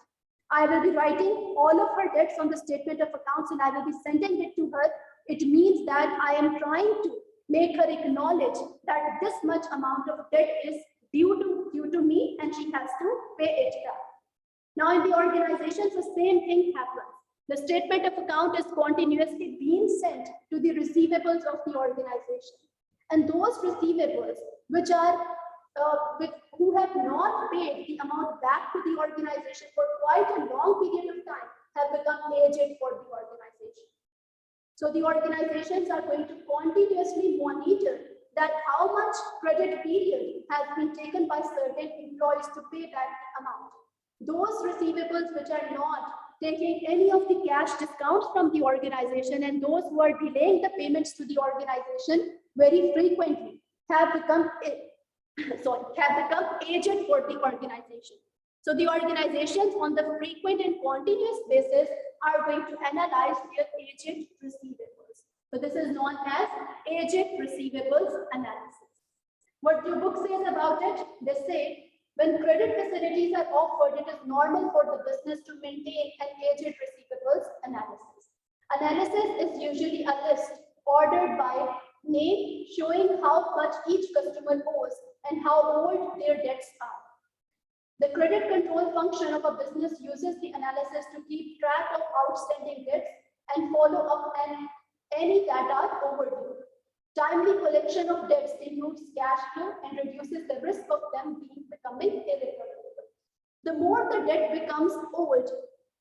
I will be writing all of her debts on the statement of accounts and I will be sending it to her. It means that I am trying to make her acknowledge that this much amount of debt is due to me and she has to pay it back. Now in the organizations, the same thing happens. The statement of account is continuously being sent to the receivables of the organization. And those receivables which are who have not paid the amount back to the organization for quite a long period of time have become aged for the organization. So the organizations are going to continuously monitor that how much credit period has been taken by certain employees to pay back the amount. Those receivables which are not taking any of the cash discounts from the organization and those who are delaying the payments to the organization very frequently have become aged for the organization. So the organizations on the frequent and continuous basis are going to analyze their aged receivables. So this is known as aged receivables analysis. What your book says about it? They say when credit facilities are offered, it is normal for the business to maintain an aged receivables analysis. Analysis is usually a list ordered by name showing how much each customer owes and how old their debts are. The credit control function of a business uses the analysis to keep track of outstanding debts and follow up on any that are overdue. Timely collection of debts improves cash flow and reduces the risk of them becoming irrecoverable. The more the debt becomes old,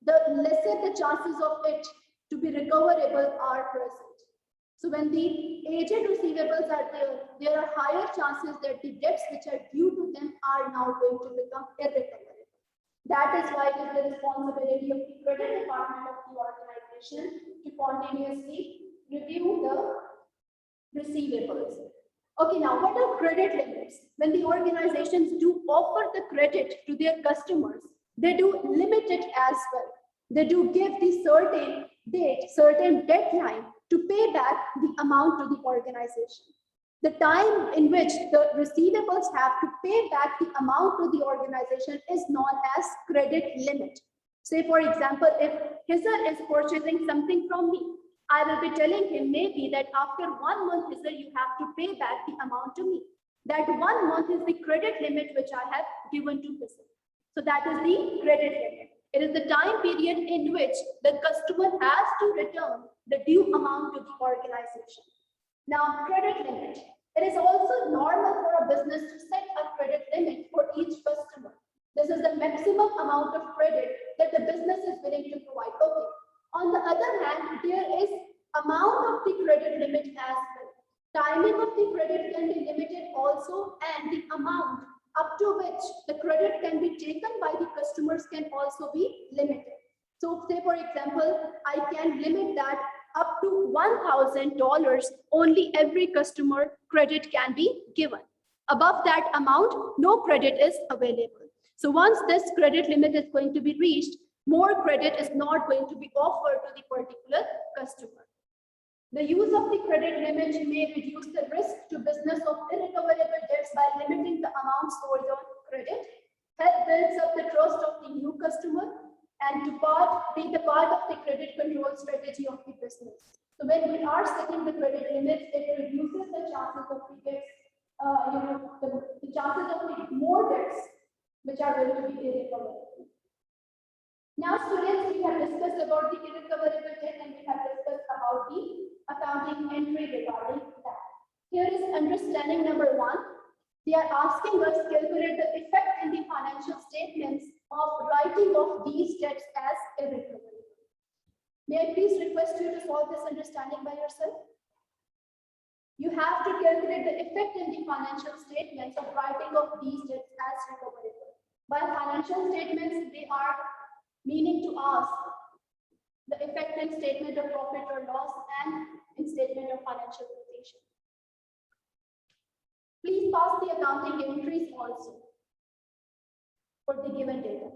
the lesser the chances of it to be recoverable are present. So when the aged receivables are there are higher chances that the debts which are due to them are now going to become irrecoverable. That is why it is the responsibility of the credit department of the organization to continuously review the receivables. Okay, now what are credit limits? When the organizations do offer the credit to their customers, they do limit it as well. They do give the certain date, certain deadline to pay back the amount to the organization. The time in which the receivables have to pay back the amount to the organization is known as credit limit. Say, for example, if Hizar is purchasing something from me, I will be telling him maybe that after 1 month, Hizar, you have to pay back the amount to me. That 1 month is the credit limit which I have given to Hizar. So that is the credit limit. It is the time period in which the customer has to return the due amount to the organization. Now, credit limit. It is also normal for a business to set a credit limit for each customer. This is the maximum amount of credit that the business is willing to provide. Okay. On the other hand, there is amount of the credit limit as well. Timing of the credit can be limited also, and the amount up to which the credit can be taken by the customers can also be limited. So say, for example, I can limit that up to $1,000 only every customer credit can be given. Above that amount, no credit is available. So once this credit limit is going to be reached, more credit is not going to be offered to the particular customer. The use of the credit limit may reduce the risk to business of irrecoverable debts by limiting the amount stored on credit, help builds up the trust of the new customer, and to be the part of the credit control strategy of the business. So when we are setting the credit limits, it reduces the chances of the debts, the chances of the more debts which are going to be irrecoverable. Now, students, we have discussed about the irrecoverable debt and we have discussed about the accounting entry regarding that. Here is understanding number 1. They are asking us to calculate the effect in the financial statements of writing off these debts as irrecoverable. May I please request you to solve this understanding by yourself? You have to calculate the effect in the financial statements of writing off these debts as recoverable. By financial statements, they are meaning to ask the effect in statement of profit or loss and in statement of financial position. Please pass the accounting entries also for the given data.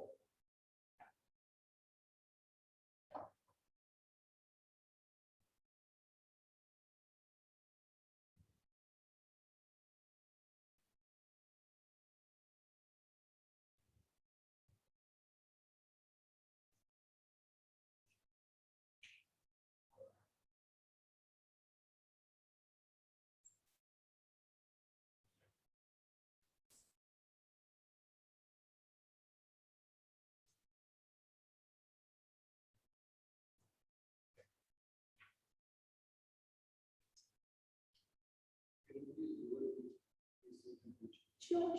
Sure.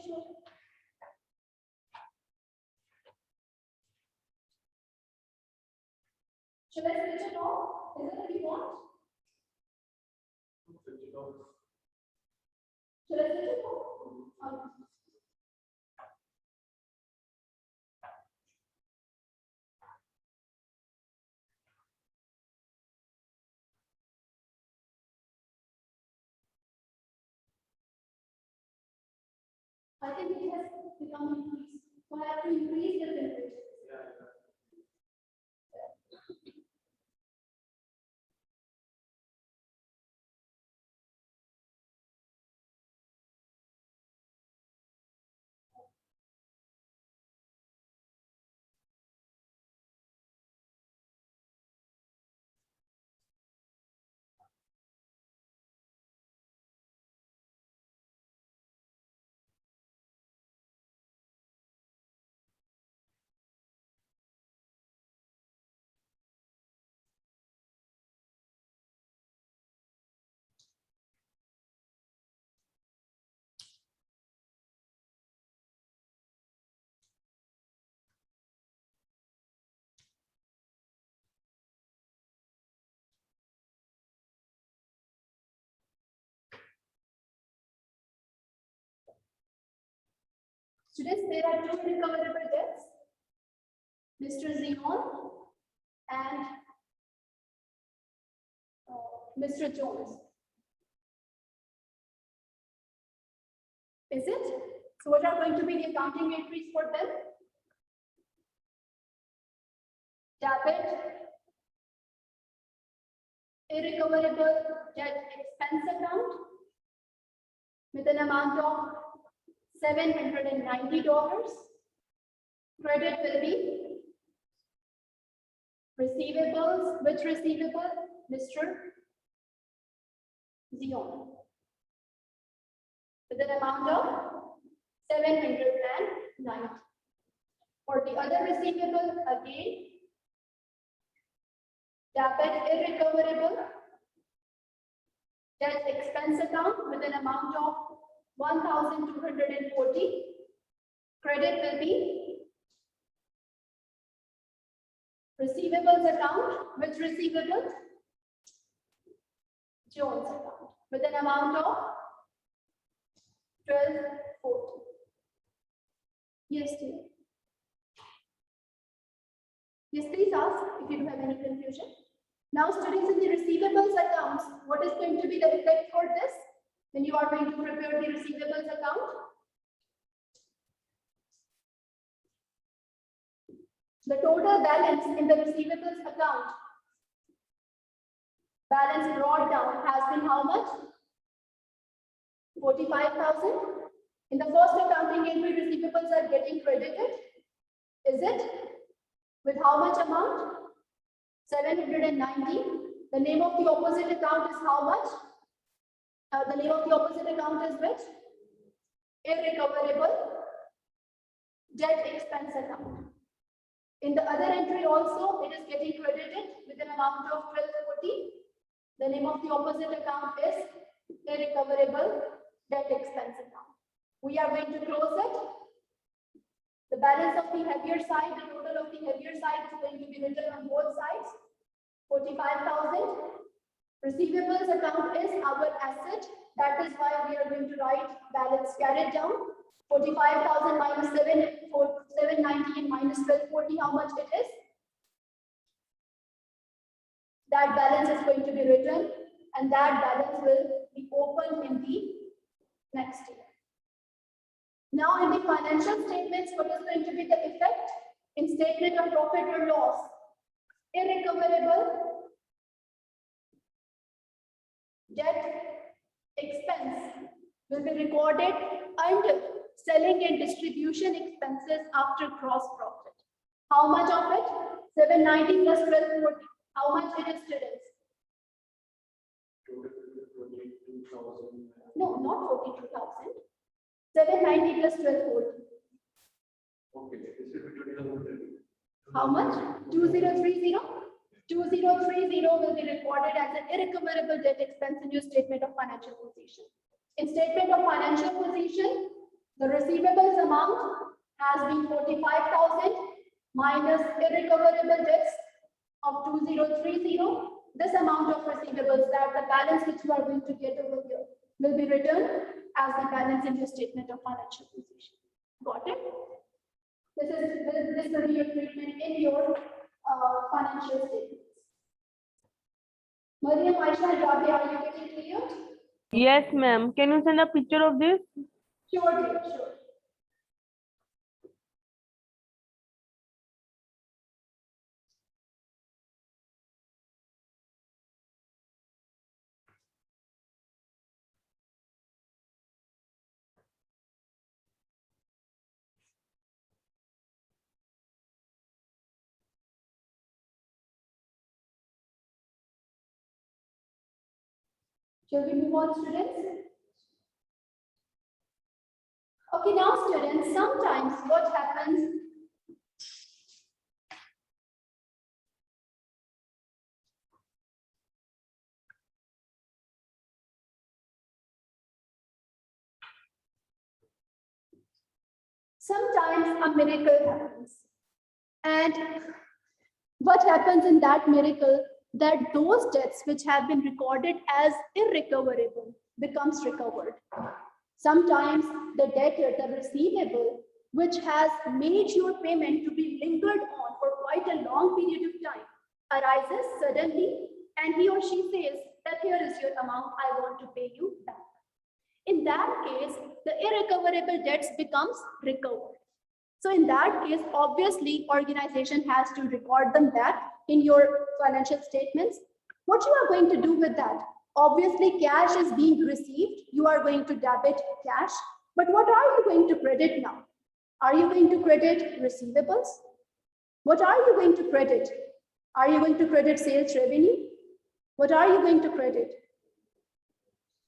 Should I switch it off? Is it what you want? Should I switch it off? I think it has become increased. So I have to increase the temperature. Students, there are two recoverable debts, Mr. Zion and Mr. Jones. Is it? So what are going to be the accounting entries for them? Debit, irrecoverable debt expense account with an amount of $790. Credit will be receivables. Which receivable? Mr. Zion. With an amount of 790. For the other receivable, again, debit irrecoverable debt expense account with an amount of 1,240. Credit will be receivables account. Which receivables? Jones account with an amount of 1,240. Yes, dear. Yes, please ask if you do have any confusion. Now, students, in the receivables accounts, what is going to be the effect for this when you are going to prepare the receivables account? The total balance in the receivables account, balance brought down, has been how much? 45,000. In the first accounting entry, receivables are getting credited. Is it? With how much amount? 790. The name of the opposite account is how much? The name of the opposite account is which? Irrecoverable debt expense account. In the other entry also, it is getting credited with an amount of 1,240. The name of the opposite account is irrecoverable debt expense account. We are going to close it. The balance of the heavier side, the total of the heavier side is going to be written on both sides. 45,000. Receivables account is our asset. That is why we are going to write balance carried down. 45,000 minus 790 and minus 1,240, how much it is? That balance is going to be written, and that balance will be opened in the next year. Now, in the financial statements, what is going to be the effect? In statement of profit or loss, irrecoverable debt expense will be recorded under selling and distribution expenses after gross profit. How much of it? 790 plus 1,240. How much it is, students? No, not 42,000. 790 plus 1,240. Okay. How much? 2030? 2030 will be recorded as an irrecoverable debt expense in your statement of financial position. In statement of financial position, the receivables amount has been 45,000 minus irrecoverable debts of 2030. This amount of receivables, that the balance which you are going to get over here, will be written as the balance in your statement of financial position. Got it? This will be your treatment in your financial statements. Mariam, Aisha, Rabi, are you getting clear? Yes, ma'am. Can you send a picture of this? Sure, dear, sure. Shall we move on, students? Okay, now students, sometimes what happens, sometimes a miracle happens. And what happens in that miracle, that those debts which have been recorded as irrecoverable becomes recovered. Sometimes the debtor, the receivable, which has made your payment to be lingered on for quite a long period of time, arises suddenly, and he or she says that here is your amount, I want to pay you back. In that case, the irrecoverable debts becomes recovered. So in that case, obviously, organization has to record them back in your financial statements. What you are going to do with that? Obviously, cash is being received. You are going to debit cash. But what are you going to credit now? Are you going to credit receivables? What are you going to credit? Are you going to credit sales revenue? What are you going to credit?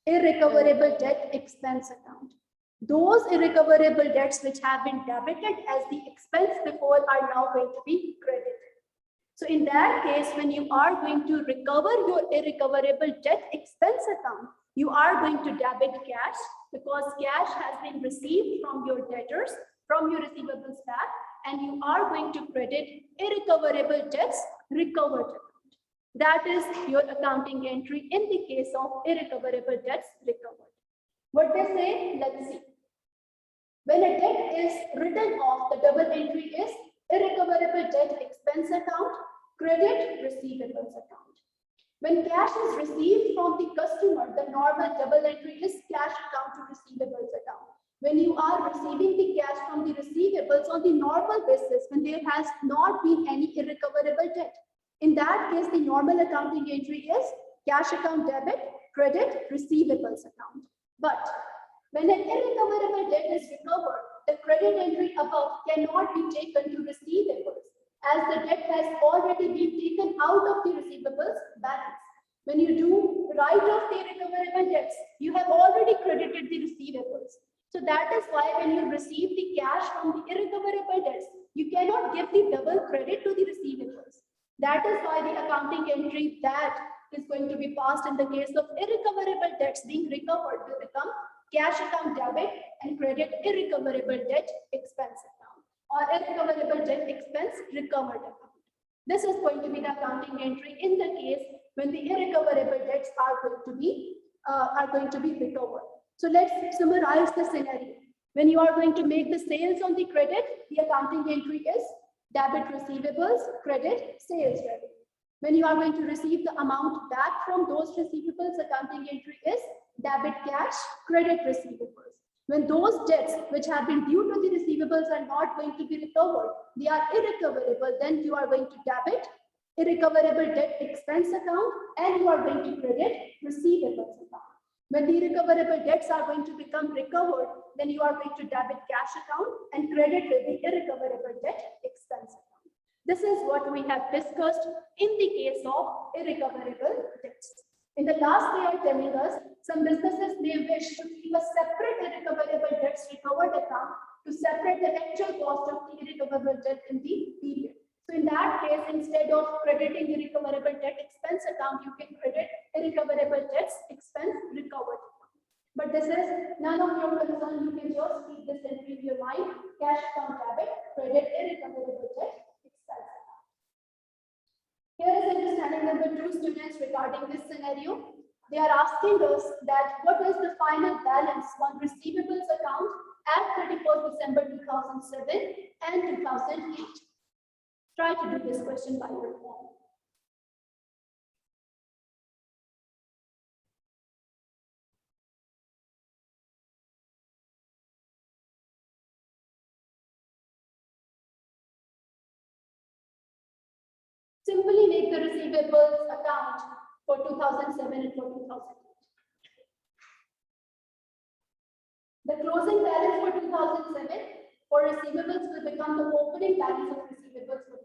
Irrecoverable debt expense account. Those irrecoverable debts which have been debited as the expense before are now going to be credited. So in that case, when you are going to recover your irrecoverable debt expense account, you are going to debit cash because cash has been received from your debtors, from your receivables back, and you are going to credit irrecoverable debts recovered account. That is your accounting entry in the case of irrecoverable debts recovered. What they say, let's see. When a debt is written off, the double entry is irrecoverable debt expense account, credit receivables account. When cash is received from the customer, the normal double entry is cash account to receivables account. When you are receiving the cash from the receivables on the normal basis, when there has not been any irrecoverable debt, in that case, the normal accounting entry is cash account debit, credit receivables account. But when an irrecoverable debt is recovered, the credit entry above cannot be taken to receivables as the debt has already been taken out of the receivables balance. When you do write off the irrecoverable debts, you have already credited the receivables. So that is why when you receive the cash from the irrecoverable debts, you cannot give the double credit to the receivables. That is why the accounting entry that is going to be passed in the case of irrecoverable debts being recovered will become cash account debit and credit irrecoverable debt expense account or irrecoverable debt expense recovered account. This is going to be the accounting entry in the case when the irrecoverable debts are going to be recovered. So let's summarize the scenario. When you are going to make the sales on the credit, the accounting entry is debit receivables, credit sales revenue. When you are going to receive the amount back from those receivables, accounting entry is debit cash, credit receivables. When those debts which have been due to the receivables are not going to be recovered, they are irrecoverable, then you are going to debit irrecoverable debt expense account and you are going to credit receivables account. When the irrecoverable debts are going to become recovered, then you are going to debit cash account and credit the irrecoverable debt expense account. This is what we have discussed in the case of irrecoverable debts. In the last, they are telling us some businesses may wish to keep a separate irrecoverable debts recovered account to separate the actual cost of the irrecoverable debt in the period. So in that case, instead of crediting the irrecoverable debt expense account, you can credit irrecoverable debts expense recovered. But this is none of your concern. You can just keep this entry in your mind. Cash account debit, credit irrecoverable debt expense account. Here is understanding number 2, students, regarding this scenario. They are asking us that what is the final balance on receivables account at 31st December 2007 and 2008. Try to do this question by your own. Simply make the receivables account for 2007 and for 2008. The closing balance for 2007 for receivables will become the opening balance of receivables for 2008.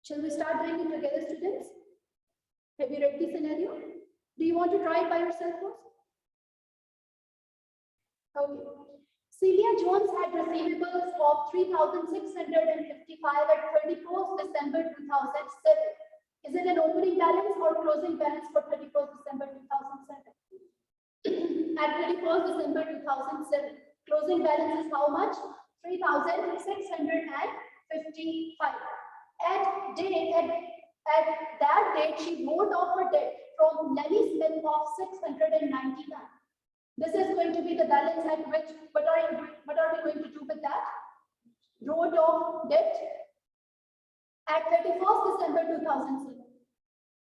Shall we start doing it together, students? Have you read the scenario? Do you want to try it by yourself first? Okay. Celia Jones had receivables of 3,655 at 31st December 2007. Is it an opening balance or closing balance for 31st December 2007? At 31st December 2007, closing balance is how much? 3,655. At that date, she wrote off her debt from Lenny Smith of 699. This is going to be the balance at which, what are we going to do with that? Wrote off debt at 31st December 2007.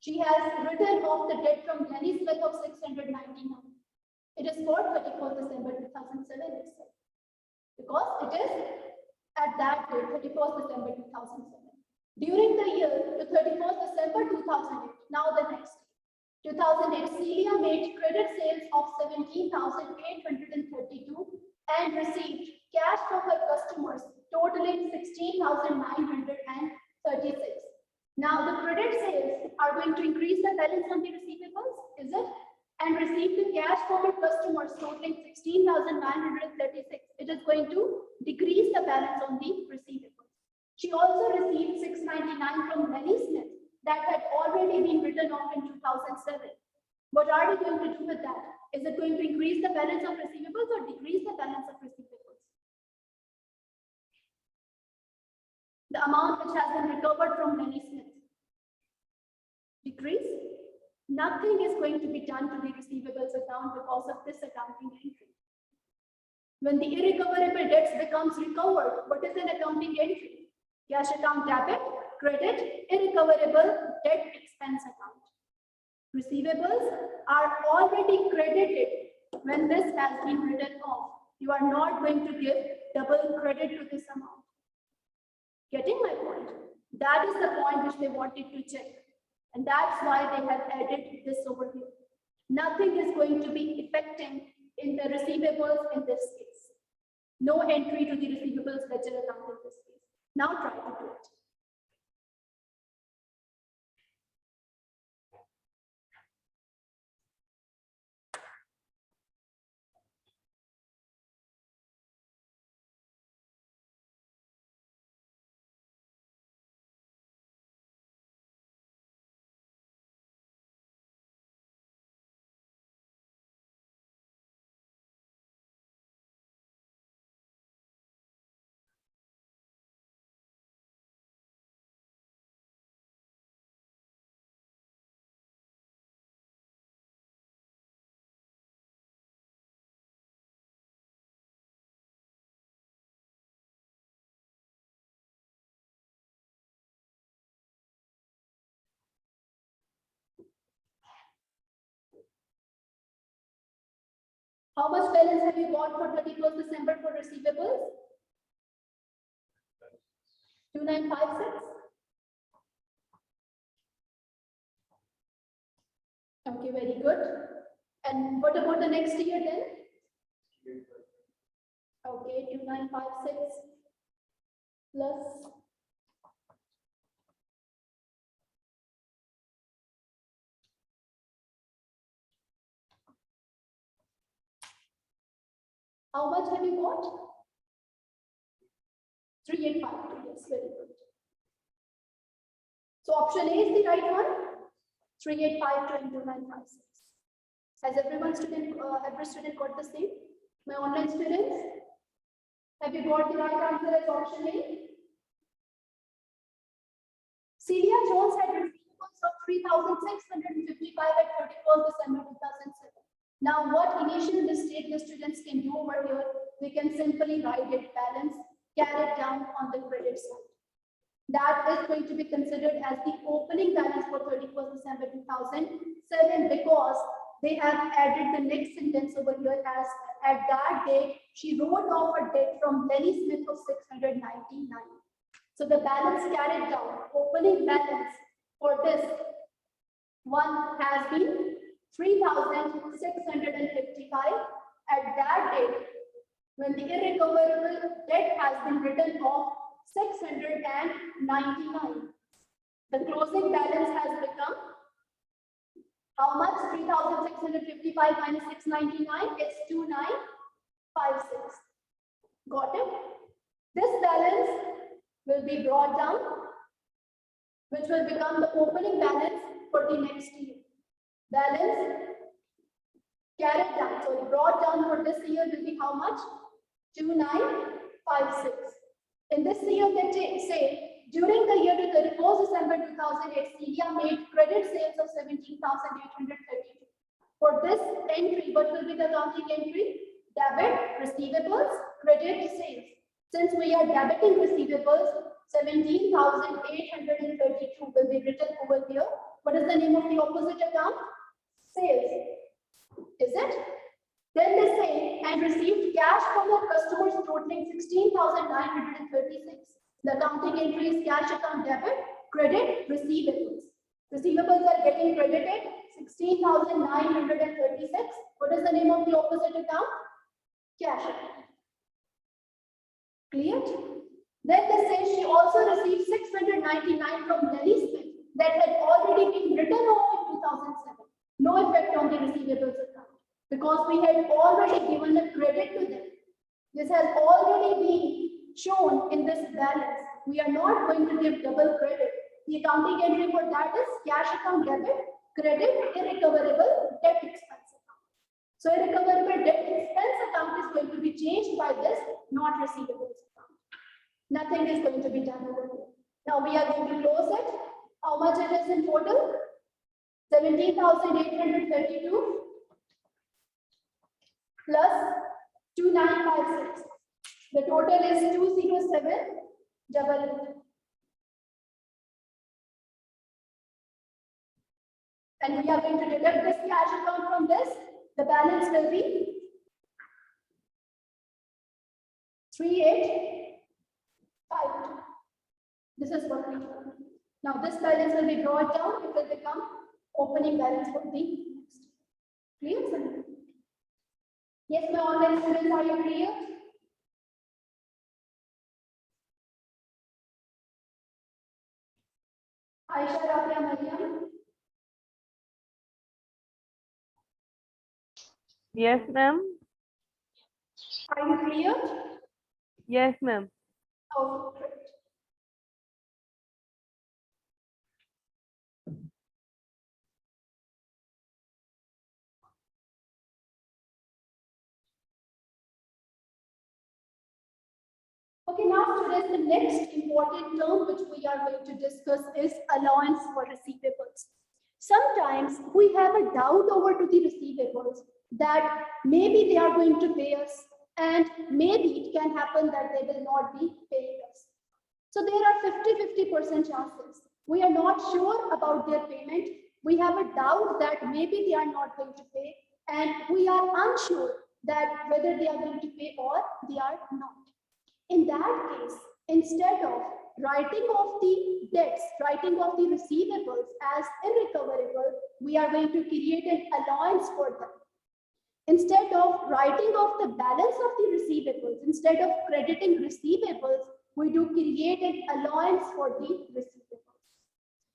She has written off the debt from Lenny Smith of 699. It is for 31st December 2007 itself. Because it is at that date, 31st December 2007. During the year to 31st December 2008, now the next 2008, Celia made credit sales of 17,832 and received cash from her customers totaling 16,936. Now the credit sales are going to increase the balance on the receivables, is it? And receive the cash from her customers totaling 16,936. It is going to decrease the balance on the receivables. She also received 699 from Lenny Smith that had already been written off in 2007. What are we going to do with that? Is it going to increase the balance of receivables or decrease the balance of receivables? The amount which has been recovered from Lenny Smith. Decrease? Nothing is going to be done to the receivables account because of this accounting entry. When the irrecoverable debts becomes recovered, what is an accounting entry? Cash account debit, credit, irrecoverable debt expense account. Receivables are already credited when this has been written off. You are not going to give double credit to this amount. Getting my point? That is the point which they wanted to check. And that's why they have added this over here. Nothing is going to be affecting in the receivables in this case. No entry to the receivables ledger account in this case. Now try to do it. How much balance have you got for 31st December for receivables? 2956. Okay, very good. And what about the next year then? Okay, 2956 plus how much have you got? 3852. Yes, very good. So option A is the right one. 3852 and 2956. Has every student got the same? My online students, have you got the right answer as option A? Celia Jones had receivables of 3,655 at 31st December 2007. Now, what initial mistake the students can do over here? They can simply write it balance, carried down on the credit side. That is going to be considered as the opening balance for 31st December 2007 because they have added the next sentence over here as at that date, she wrote off her debt from Lenny Smith of 699. So the balance carried down, opening balance for this one has been 3,655 at that date when the irrecoverable debt has been written off 699. The closing balance has become how much? 3,655 minus 699. It's 2,956. Got it? This balance will be brought down, which will become the opening balance for the next year. Balance carried down, sorry, brought down for this year will be how much? 2,956. In this year, they say during the year to 31st December 2008, Celia made credit sales of 17,832. For this entry, what will be the accounting entry? Debit, receivables, credit, sales. Since we are debiting receivables, 17,832 will be written over here. What is the name of the opposite account? Sales. Is it? Then they say, and received cash from the customers totaling 16,936. The accounting entry is cash account debit, credit, receivables. Receivables are getting credited, 16,936. What is the name of the opposite account? Cash account. Clear? Then they say she also received 699 from Nelly Smith that had already been written off in 2007. No effect on the receivables account because we had already given a credit to them. This has already been shown in this balance. We are not going to give double credit. The accounting entry for that is cash account debit, credit, irrecoverable debt expense account. So irrecoverable debt expense account is going to be changed by this, not receivables account. Nothing is going to be done over here. Now we are going to close it. How much it is in total? 17,832 plus 2,956. The total is 207,888. And we are going to deduct this cash account from this. The balance will be 3,852. This is what we do. Now this balance will be brought down. It will become opening balance for the next. Clear? Yes, my online students, are you clear? Aisha, Rabia, Mariam. Yes, ma'am. Are you clear? Yes, ma'am. Oh, great. Okay, now students, the next important term which we are going to discuss is allowance for receivables. Sometimes we have a doubt over to the receivables that maybe they are going to pay us and maybe it can happen that they will not be paying us. So there are 50-50% chances. We are not sure about their payment. We have a doubt that maybe they are not going to pay and we are unsure that whether they are going to pay or they are not. In that case, instead of writing off the debts, writing off the receivables as irrecoverable, we are going to create an allowance for them. Instead of writing off the balance of the receivables, instead of crediting receivables, we do create an allowance for the receivables.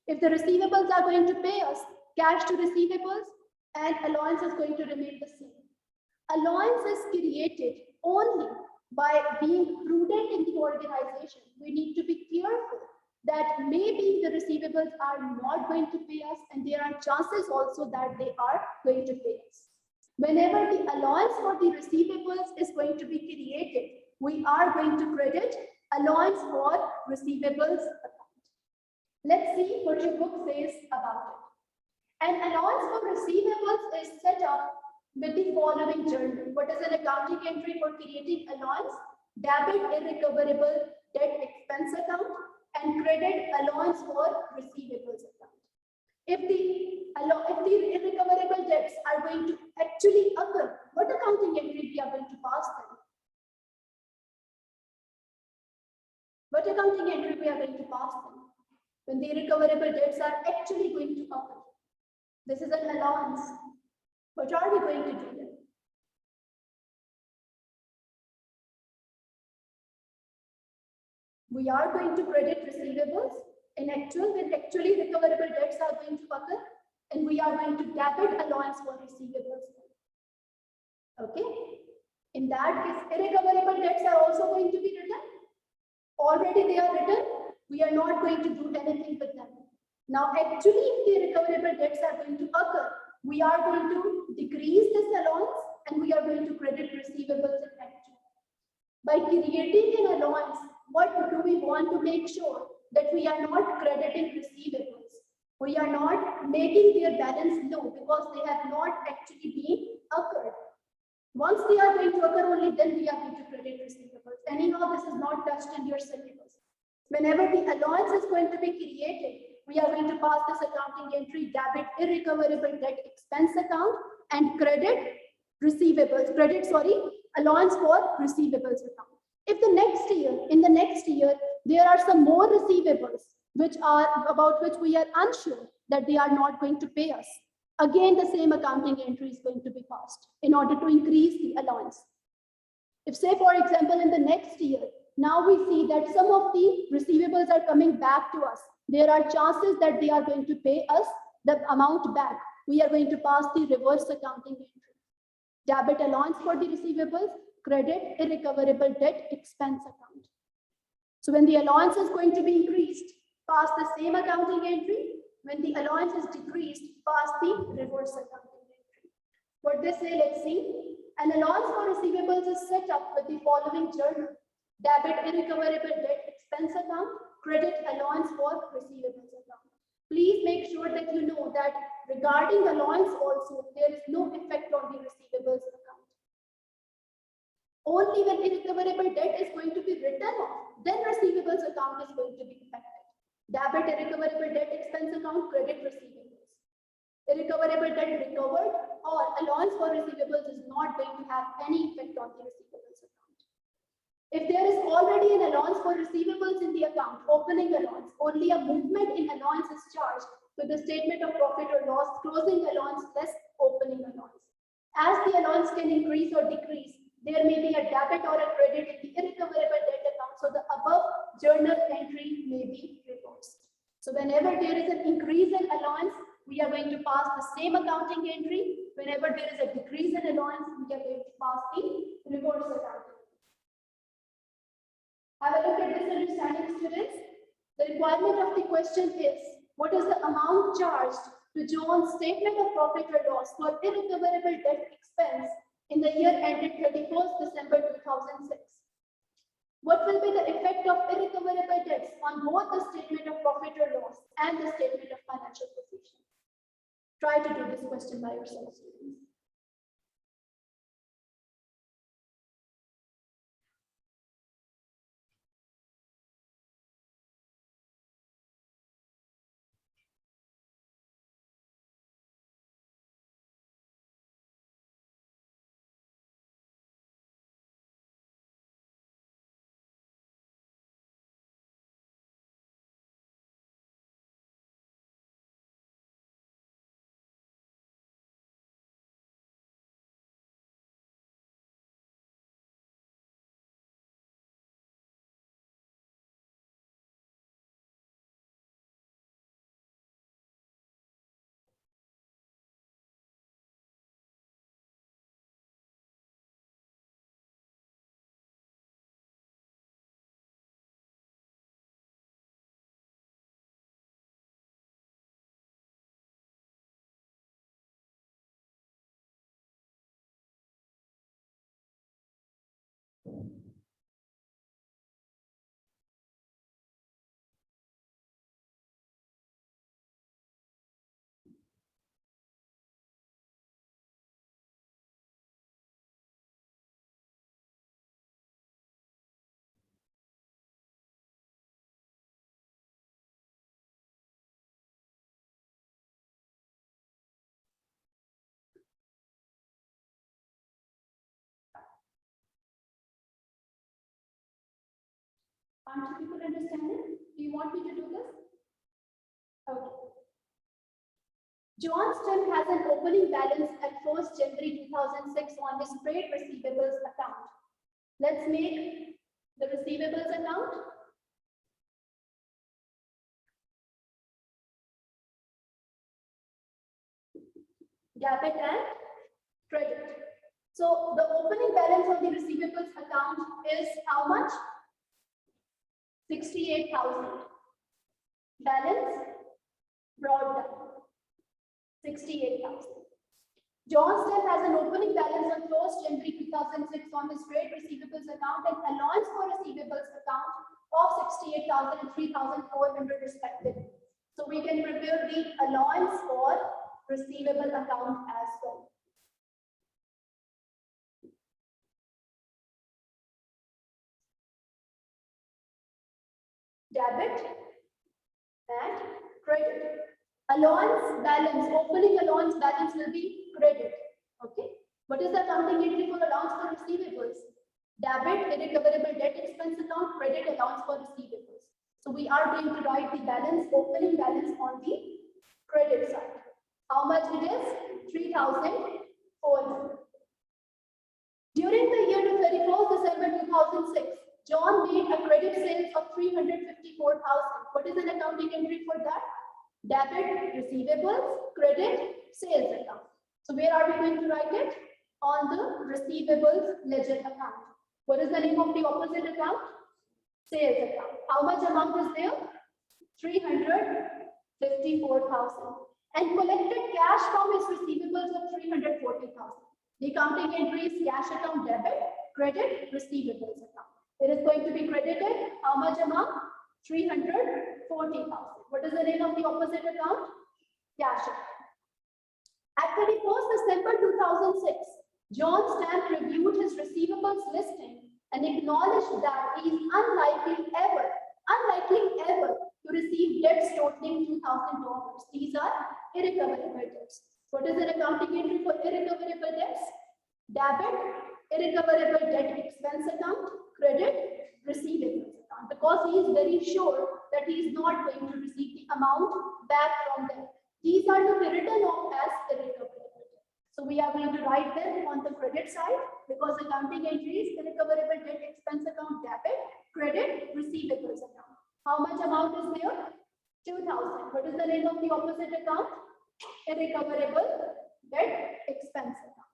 If the receivables are going to pay us, cash to receivables and allowance is going to remain the same. Allowance is created only by being prudent in the organization. We need to be careful that maybe the receivables are not going to pay us and there are chances also that they are going to pay us. Whenever the allowance for the receivables is going to be created, we are going to credit allowance for receivables account. Let's see what your book says about it. An allowance for receivables is set up with the following journal. What is an accounting entry for creating allowance? Debit irrecoverable debt expense account and credit allowance for receivables account. If the irrecoverable debts are going to actually occur, what accounting entry we are going to pass them? What accounting entry we are going to pass them? When the irrecoverable debts are actually going to occur. This is an allowance. What are we going to do then? We are going to credit receivables In actual, when actually recoverable debts are going to occur, and we are going to debit allowance for receivables. Okay. In that case, irrecoverable debts are also going to be written. Already they are written. We are not going to do anything with them. Now, actually, if the recoverable debts are going to occur, we are going to decrease this allowance and we are going to credit receivables in actual. By creating an allowance, what do we want to make sure? That we are not crediting receivables. We are not making their balance low because they have not actually been occurred. Once they are going to occur, only then we are going to credit receivables. Anyhow, this is not touched in your syllabus. Whenever the allowance is going to be created, we are going to pass this accounting entry, debit irrecoverable debt expense account and credit receivables, allowance for receivables account. If in the next year, there are some more receivables about which we are unsure that they are not going to pay us, again, the same accounting entry is going to be passed in order to increase the allowance. If, say, for example, in the next year, now we see that some of the receivables are coming back to us. There are chances that they are going to pay us the amount back. We are going to pass the reverse accounting entry. Debit allowance for the receivables, credit irrecoverable debt expense account. So when the allowance is going to be increased, pass the same accounting entry. When the allowance is decreased, pass the reverse accounting entry. What they say, let's see. An allowance for receivables is set up with the following journal: debit irrecoverable debt expense account, credit allowance for receivables account. Please make sure that you know that regarding allowance also, there is no effect on the receivables account. Only when irrecoverable debt is going to be written off, then receivables account is going to be affected. Debit irrecoverable debt expense account, credit receivables. Irrecoverable debt recovered or allowance for receivables is not going to have any effect on the receivables account. If there is already an allowance for receivables in the account, opening allowance, only a movement in allowance is charged to the statement of profit or loss, closing allowance less opening allowance. As the allowance can increase or decrease, there may be a debit or a credit in the irrecoverable debt account, so the above journal entry may be reversed. So whenever there is an increase in allowance, we are going to pass the same accounting entry. Whenever there is a decrease in allowance, we are going to pass the reverse accounting. Have a look at this understanding, students. The requirement of the question is, what is the amount charged to John's statement of profit or loss for irrecoverable debt expense in the year ended 31st December 2006? What will be the effect of irrecoverable debts on both the statement of profit or loss and the statement of financial position? Try to do this question by yourself, students. Aren't you people understanding? Do you want me to do this? Okay. John still has an opening balance at 1st January 2006 on his trade receivables account. Let's make the receivables account. debit and credit. So the opening balance of the receivables account is how much? 68,000. Balance brought down 68,000. John still has an opening balance on 1st January 2006 on his trade receivables account and allowance for receivables account of 68,000 and 3,400 respectively. So we can prepare the allowance for receivable account as well. Debit and credit. Allowance balance, opening allowance balance will be credit. Okay. What is the accounting entry for allowance for receivables? Debit, irrecoverable debt expense account, credit allowance for receivables. So we are going to write the balance, opening balance on the credit side. How much it is? 3,400. During the year to 31st December 2006, John made a credit sales of 354,000. What is an accounting entry for that? Debit, receivables, credit, sales account. So where are we going to write it? On the receivables ledger account. What is the name of the opposite account? Sales account. How much amount is there? 354,000. And collected cash from his receivables of 340,000. The accounting entry is cash account debit, credit, receivables account. It is going to be credited. How much amount? 340,000. What is the name of the opposite account? Cash account. At 31st December 2006, John Stamp reviewed his receivables listing and acknowledged that he is unlikely ever to receive debts totaling $2,000. These are irrecoverable debts. What is an accounting entry for irrecoverable debts? Debit, irrecoverable debt expense account, credit, receivables account. Because he is very sure that he is not going to receive the amount back from them. These are to be written off as irrecoverable. So we are going to write them on the credit side because accounting entries, irrecoverable debt expense account, debit, credit, receivables account. How much amount is there? 2,000. What is the name of the opposite account? Irrecoverable debt expense account.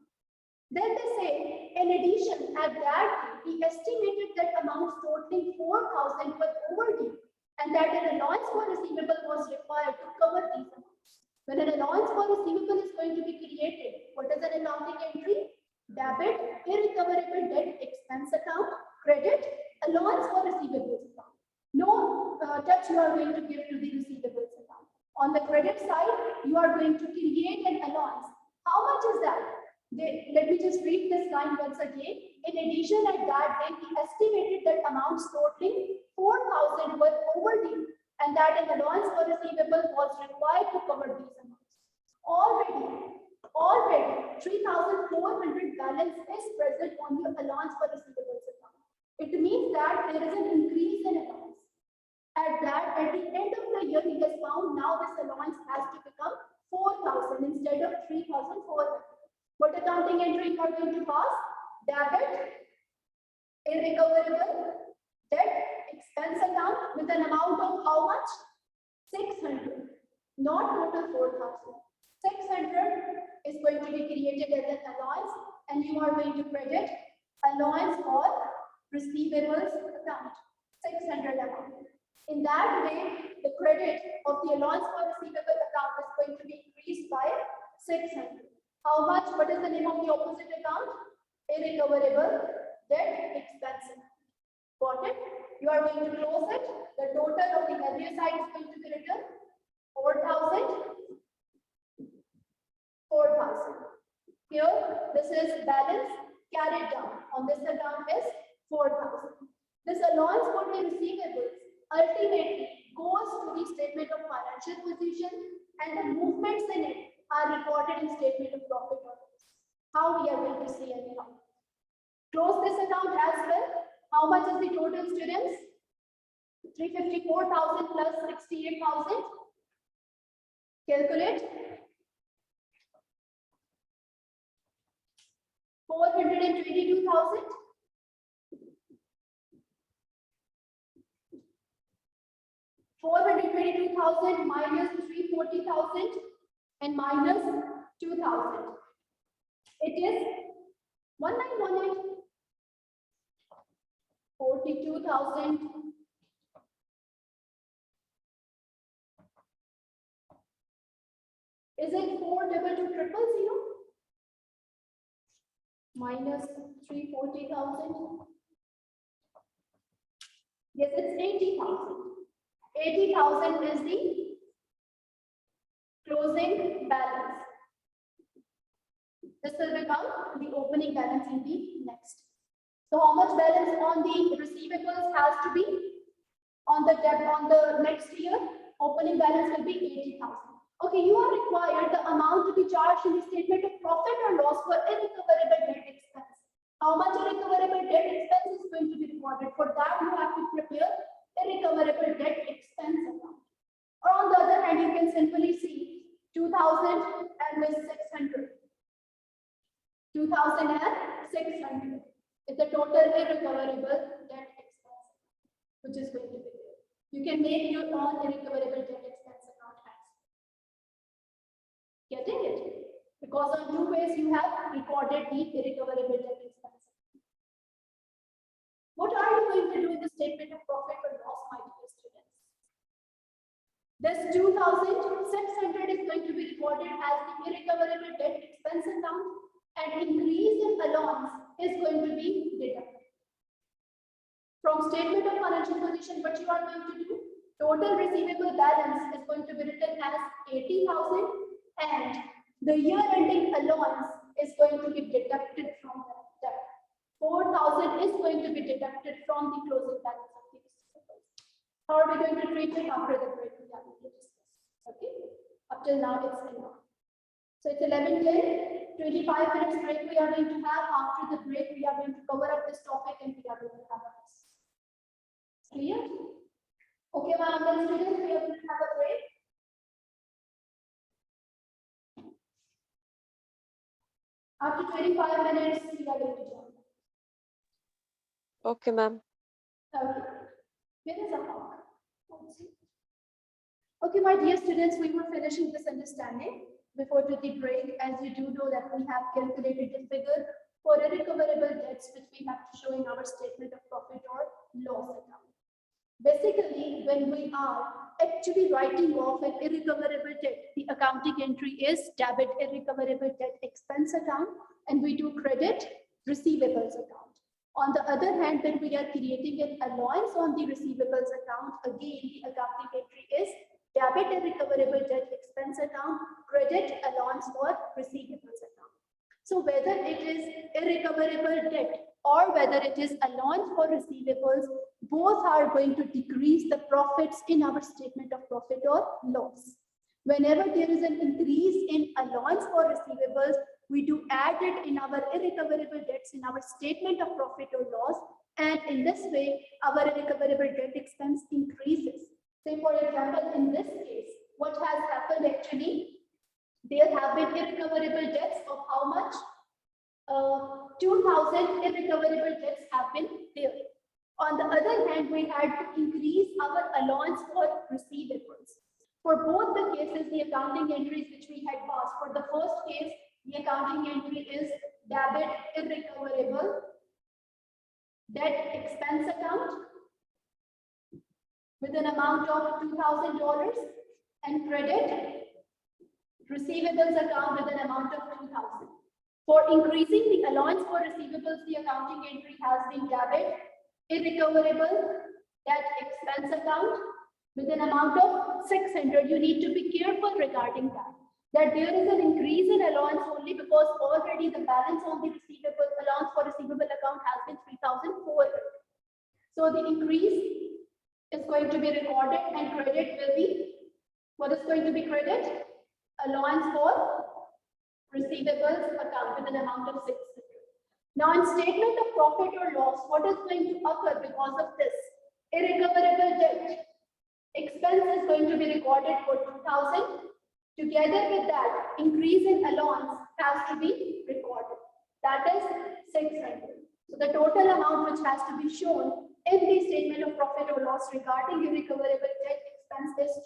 Then they say, in addition, at that he estimated that amounts totaling 4,000 were overdue and that an allowance for receivable was required to cover these amounts. When an allowance for receivable is going to be created, what is an accounting entry? Debit, irrecoverable debt expense account, credit, allowance for receivables account. No touch you are going to give to the receivables account. On the credit side, you are going to create an allowance. How much is that? Let me just read this line once again. In addition, at that date, he estimated that amounts totaling 4,000 were overdue and that an allowance for receivables was required to cover these amounts. Already 3,400 balance is present on your allowance for receivables account. It means that there is an increase in allowance. At the end of the year, he has found now this allowance has to become 4,000 instead of 3,400. What accounting entry you are going to pass? Debit, irrecoverable debt expense account with an amount of how much? 600, not total 4,000. 600 is going to be created as an allowance and you are going to credit allowance for receivables account, 600 amount. In that way, the credit of the allowance for receivable account is going to be increased by 600. How much? What is the name of the opposite account? Irrecoverable debt expense account. Got it? You are going to close it. The total of the ledger side is going to be written 4,000. 4,000. Here, this is balance carried down. On this account is 4,000. This allowance for the receivables ultimately goes to the statement of financial position and the movements in it are recorded in statement of profit or loss. How we are going to see anyhow. Close this account as well. How much is the total, students? 354,000 plus 68,000. Calculate. 422,000. 422,000 minus 340,000 and minus 2,000. It is 1918. 42,000. Is it 422,000 minus 340,000? Yes, it's 80,000. 80,000 is the closing balance. This will become the opening balance in the next. So how much balance on the receivables has to be on the debt on the next year? Opening balance will be 80,000. Okay, you are required the amount to be charged in the statement of profit or loss for irrecoverable debt expense. How much irrecoverable debt expense is going to be recorded? For that, you have to prepare irrecoverable debt expense account. Or on the other hand, you can simply see 2,000 and with 600. 2,600 is the total irrecoverable debt expense, which is going to be there. You can make your own irrecoverable debt expense account as. Getting it? Because on two ways you have recorded the irrecoverable debt expense. What are you going to do in the statement of profit or loss, my dear students? This 2,600 is going to be recorded as the irrecoverable debt expense account, and increase in allowance is going to be deducted. From statement of financial position, what you are going to do? Total receivable balance is going to be written as 80,000, and the year ending allowance is going to be deducted from that. 4,000 is going to be deducted from the closing balance of the receivables. How are we going to treat it after the break? We are going to discuss. Okay, up till now it's enough. So it's 11:10, 25 minutes break we are going to have. After the break, we are going to cover up this topic and we are going to have a test. Clear? Okay, my other students, we are going to have a break. After 25 minutes, we are going to join. Okay, ma'am. Okay. Where is our mark? Okay, my dear students, we were finishing this understanding before to the break. As you do know that we have calculated the figure for irrecoverable debts, which we have to show in our statement of profit or loss account. Basically, when we are actually writing off an irrecoverable debt, the accounting entry is debit irrecoverable debt expense account, and we do credit receivables account. On the other hand, when we are creating an allowance on the receivables account, again, the accounting entry is debit irrecoverable debt expense account, credit allowance for receivables account. So whether it is irrecoverable debt or whether it is allowance for receivables, both are going to decrease the profits in our statement of profit or loss. Whenever there is an increase in allowance for receivables, we do add it in our irrecoverable debts in our statement of profit or loss, and in this way, our irrecoverable debt expense increases. Say, for example, in this case, what has happened actually, there have been irrecoverable debts of how much? 2,000 irrecoverable debts have been there. On the other hand, we had to increase our allowance for receivables. For both the cases, the accounting entries which we had passed, for the first case, the accounting entry is debit irrecoverable debt expense account with an amount of $2,000 and credit receivables account with an amount of 2,000. For increasing the allowance for receivables, the accounting entry has been debit irrecoverable debt expense account with an amount of 600. You need to be careful regarding that. That there is an increase in allowance only because already the balance on the receivable allowance for receivable account has been 3,400. So the increase is going to be recorded and credit will be, what is going to be credit? Allowance for receivables account with an amount of 600. Now in statement of profit or loss, what is going to occur because of this? Irrecoverable debt expense is going to be recorded for 2,000. Together with that, increase in allowance has to be recorded. That is 600. So the total amount which has to be shown in the statement of profit or loss regarding irrecoverable debt expense is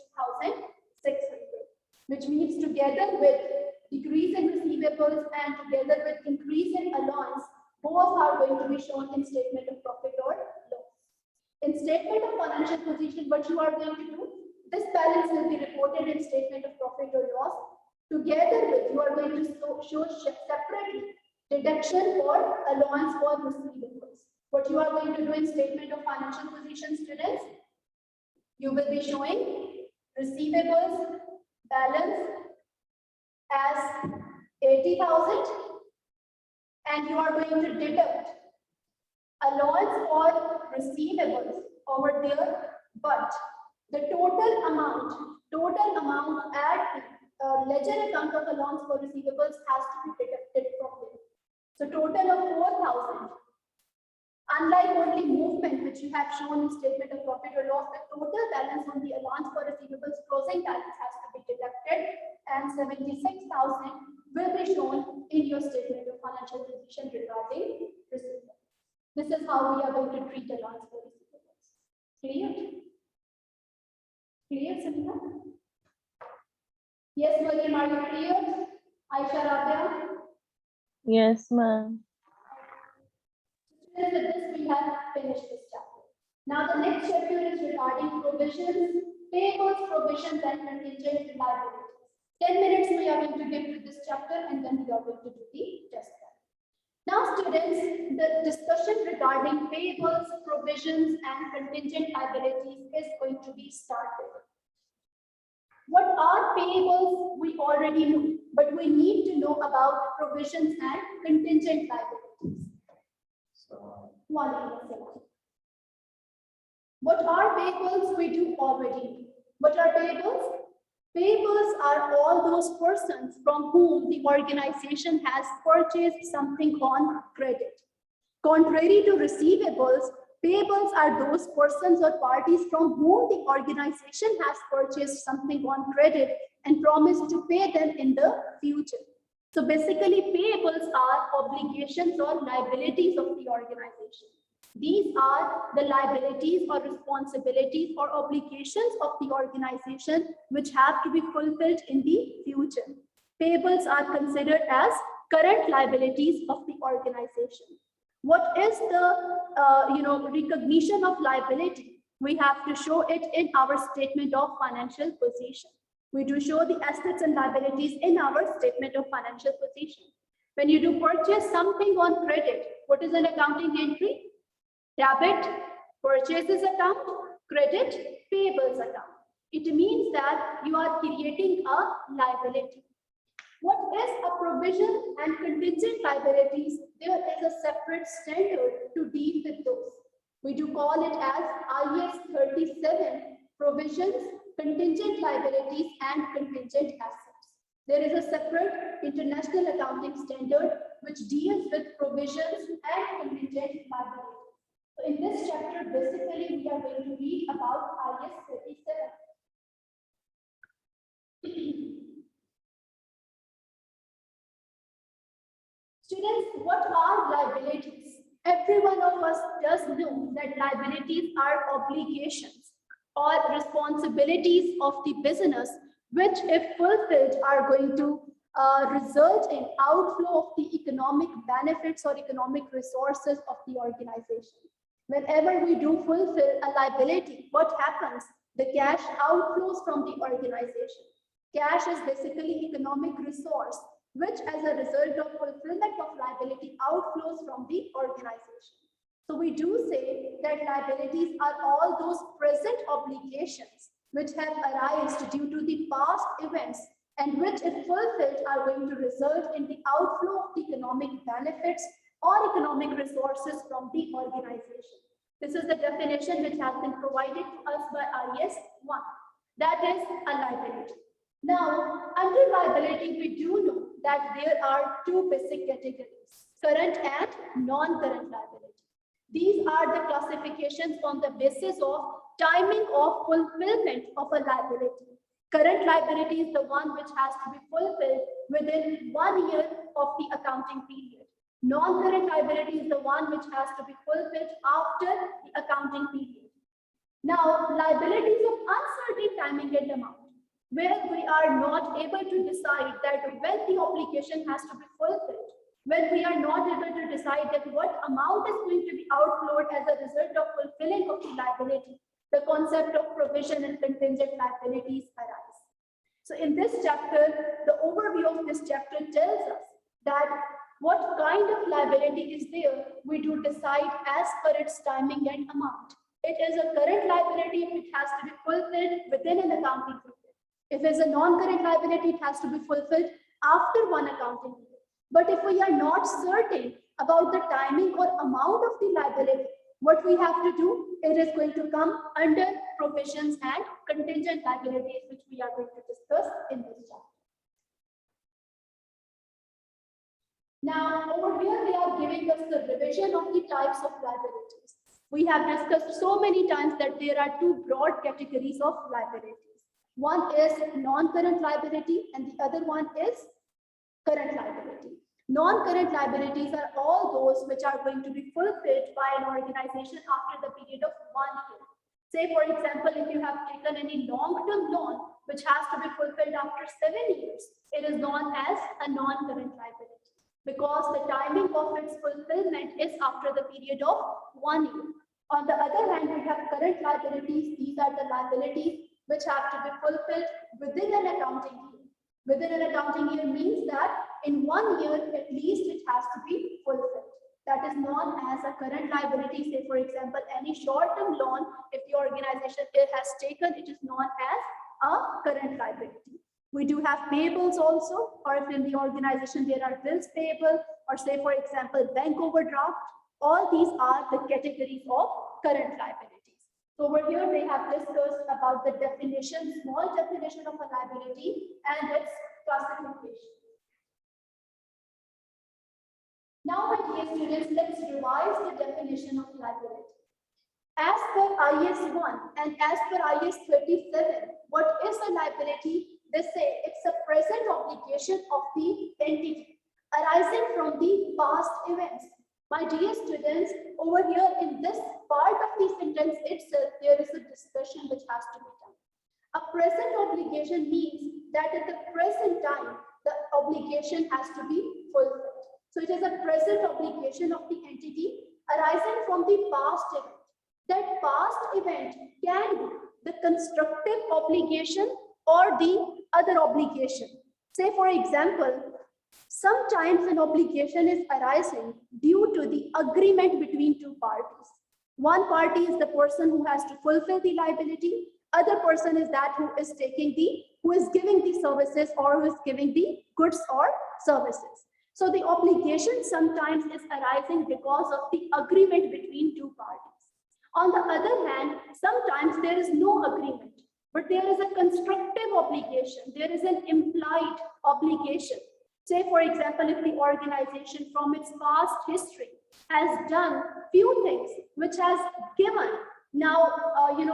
2,600, which means together with decrease in receivables and together with increase in allowance, both are going to be shown in statement of profit or loss. In statement of financial position, what you are going to do, this balance will be reported in statement of profit or loss. Together with, you are going to show separately deduction for allowance for receivables. What you are going to do in statement of financial position, students, you will be showing receivables balance as 80,000 and you are going to deduct allowance for receivables over there, but the total amount at ledger account of allowance for receivables has to be deducted from there. So total of 4,000. Unlike only movement, which you have shown in statement of profit or loss, the total balance on the allowance for receivables closing balance has to be deducted, and 76,000 will be shown in your statement of financial position regarding receivables. This is how we are going to treat allowance for receivables. Clear? Clear, Samina? Yes, William, are you clear? Aisha, Rabia? Yes, ma'am. With this, we have finished this chapter. Now, the next chapter is regarding provisions, payables, provisions, and contingent liabilities. 10 minutes we are going to give to this chapter, and then we are going to do the test. Now, students, the discussion regarding payables, provisions, and contingent liabilities is going to be started. What are payables? We already know, but we need to know about provisions and contingent liabilities. What are payables? We do already know. What are payables? Payables are all those persons from whom the organization has purchased something on credit. Contrary to receivables, payables are those persons or parties from whom the organization has purchased something on credit and promised to pay them in the future. So basically, payables are obligations or liabilities of the organization. These are the liabilities or responsibilities or obligations of the organization which have to be fulfilled in the future. Payables are considered as current liabilities of the organization. What is the recognition of liability? We have to show it in our statement of financial position. We do show the assets and liabilities in our statement of financial position. When you do purchase something on credit, what is an accounting entry? Debit, purchases account, credit, payables account. It means that you are creating a liability. What is a provision and contingent liabilities? There is a separate standard to deal with those. We do call it as IS 37, provisions, contingent liabilities, and contingent assets. There is a separate international accounting standard which deals with provisions and contingent liabilities. So in this chapter, basically, we are going to read about IS 37. Students, what are liabilities? Every one of us does know that liabilities are obligations or responsibilities of the business, which if fulfilled are going to result in outflow of the economic benefits or economic resources of the organization. Whenever we do fulfill a liability, what happens? The cash outflows from the organization. Cash is basically economic resource, which as a result of fulfillment of liability outflows from the organization. So we do say that liabilities are all those present obligations which have arisen due to the past events and which if fulfilled are going to result in the outflow of the economic benefits or economic resources from the organization. This is the definition which has been provided to us by IS 1. That is a liability. Now, under liability, we do know that there are two basic categories, current and non-current liability. These are the classifications on the basis of timing of fulfillment of a liability. Current liability is the one which has to be fulfilled within 1 year of the accounting period. Non-current liability is the one which has to be fulfilled after the accounting period. Now, liabilities of uncertain timing and amount. where we are not able to decide that when the obligation has to be fulfilled, when we are not able to decide that what amount is going to be outflowed as a result of fulfilling of the liability, the concept of provision and contingent liabilities arise. So in this chapter, the overview of this chapter tells us that what kind of liability is there, we do decide as per its timing and amount. It is a current liability if it has to be fulfilled within an accounting period. If it's a non-current liability, it has to be fulfilled after one accounting year. But if we are not certain about the timing or amount of the liability, what we have to do, it is going to come under provisions and contingent liabilities, which we are going to discuss in this chapter. Now, over here, they are giving us the revision of the types of liabilities. We have discussed so many times that there are two broad categories of liabilities. One is non-current liability and the other one is current liability. Non-current liabilities are all those which are going to be fulfilled by an organization after the period of 1 year. Say, for example, if you have taken any long-term loan which has to be fulfilled after 7 years, it is known as a non-current liability because the timing of its fulfillment is after the period of 1 year. On the other hand, we have current liabilities. These are the liabilities which have to be fulfilled within an accounting year. Within an accounting year means that in 1 year, at least it has to be fulfilled. That is known as a current liability. Say, for example, any short-term loan, if the organization has taken, it is known as a current liability. We do have payables also, or if in the organization there are bills payable, or say, for example, bank overdraft. All these are the categories of current liabilities. So over here, they have discussed about the definition, small definition of a liability and its classification. Now, my dear students, let's revise the definition of liability. As per IS 1 and as per IS 37, what is a liability? They say it's a present obligation of the entity arising from the past events. My dear students, over here in this part of the sentence itself, there is a discussion which has to be done. A present obligation means that at the present time, the obligation has to be fulfilled. So it is a present obligation of the entity arising from the past event. That past event can be the constructive obligation or the other obligation. Say, for example, sometimes an obligation is arising due to the agreement between two parties. One party is the person who has to fulfill the liability. Other person is that who is giving the services or who is giving the goods or services. So the obligation sometimes is arising because of the agreement between two parties. On the other hand, sometimes there is no agreement, but there is a constructive obligation. There is an implied obligation. Say, for example, if the organization from its past history has done few things which has given now,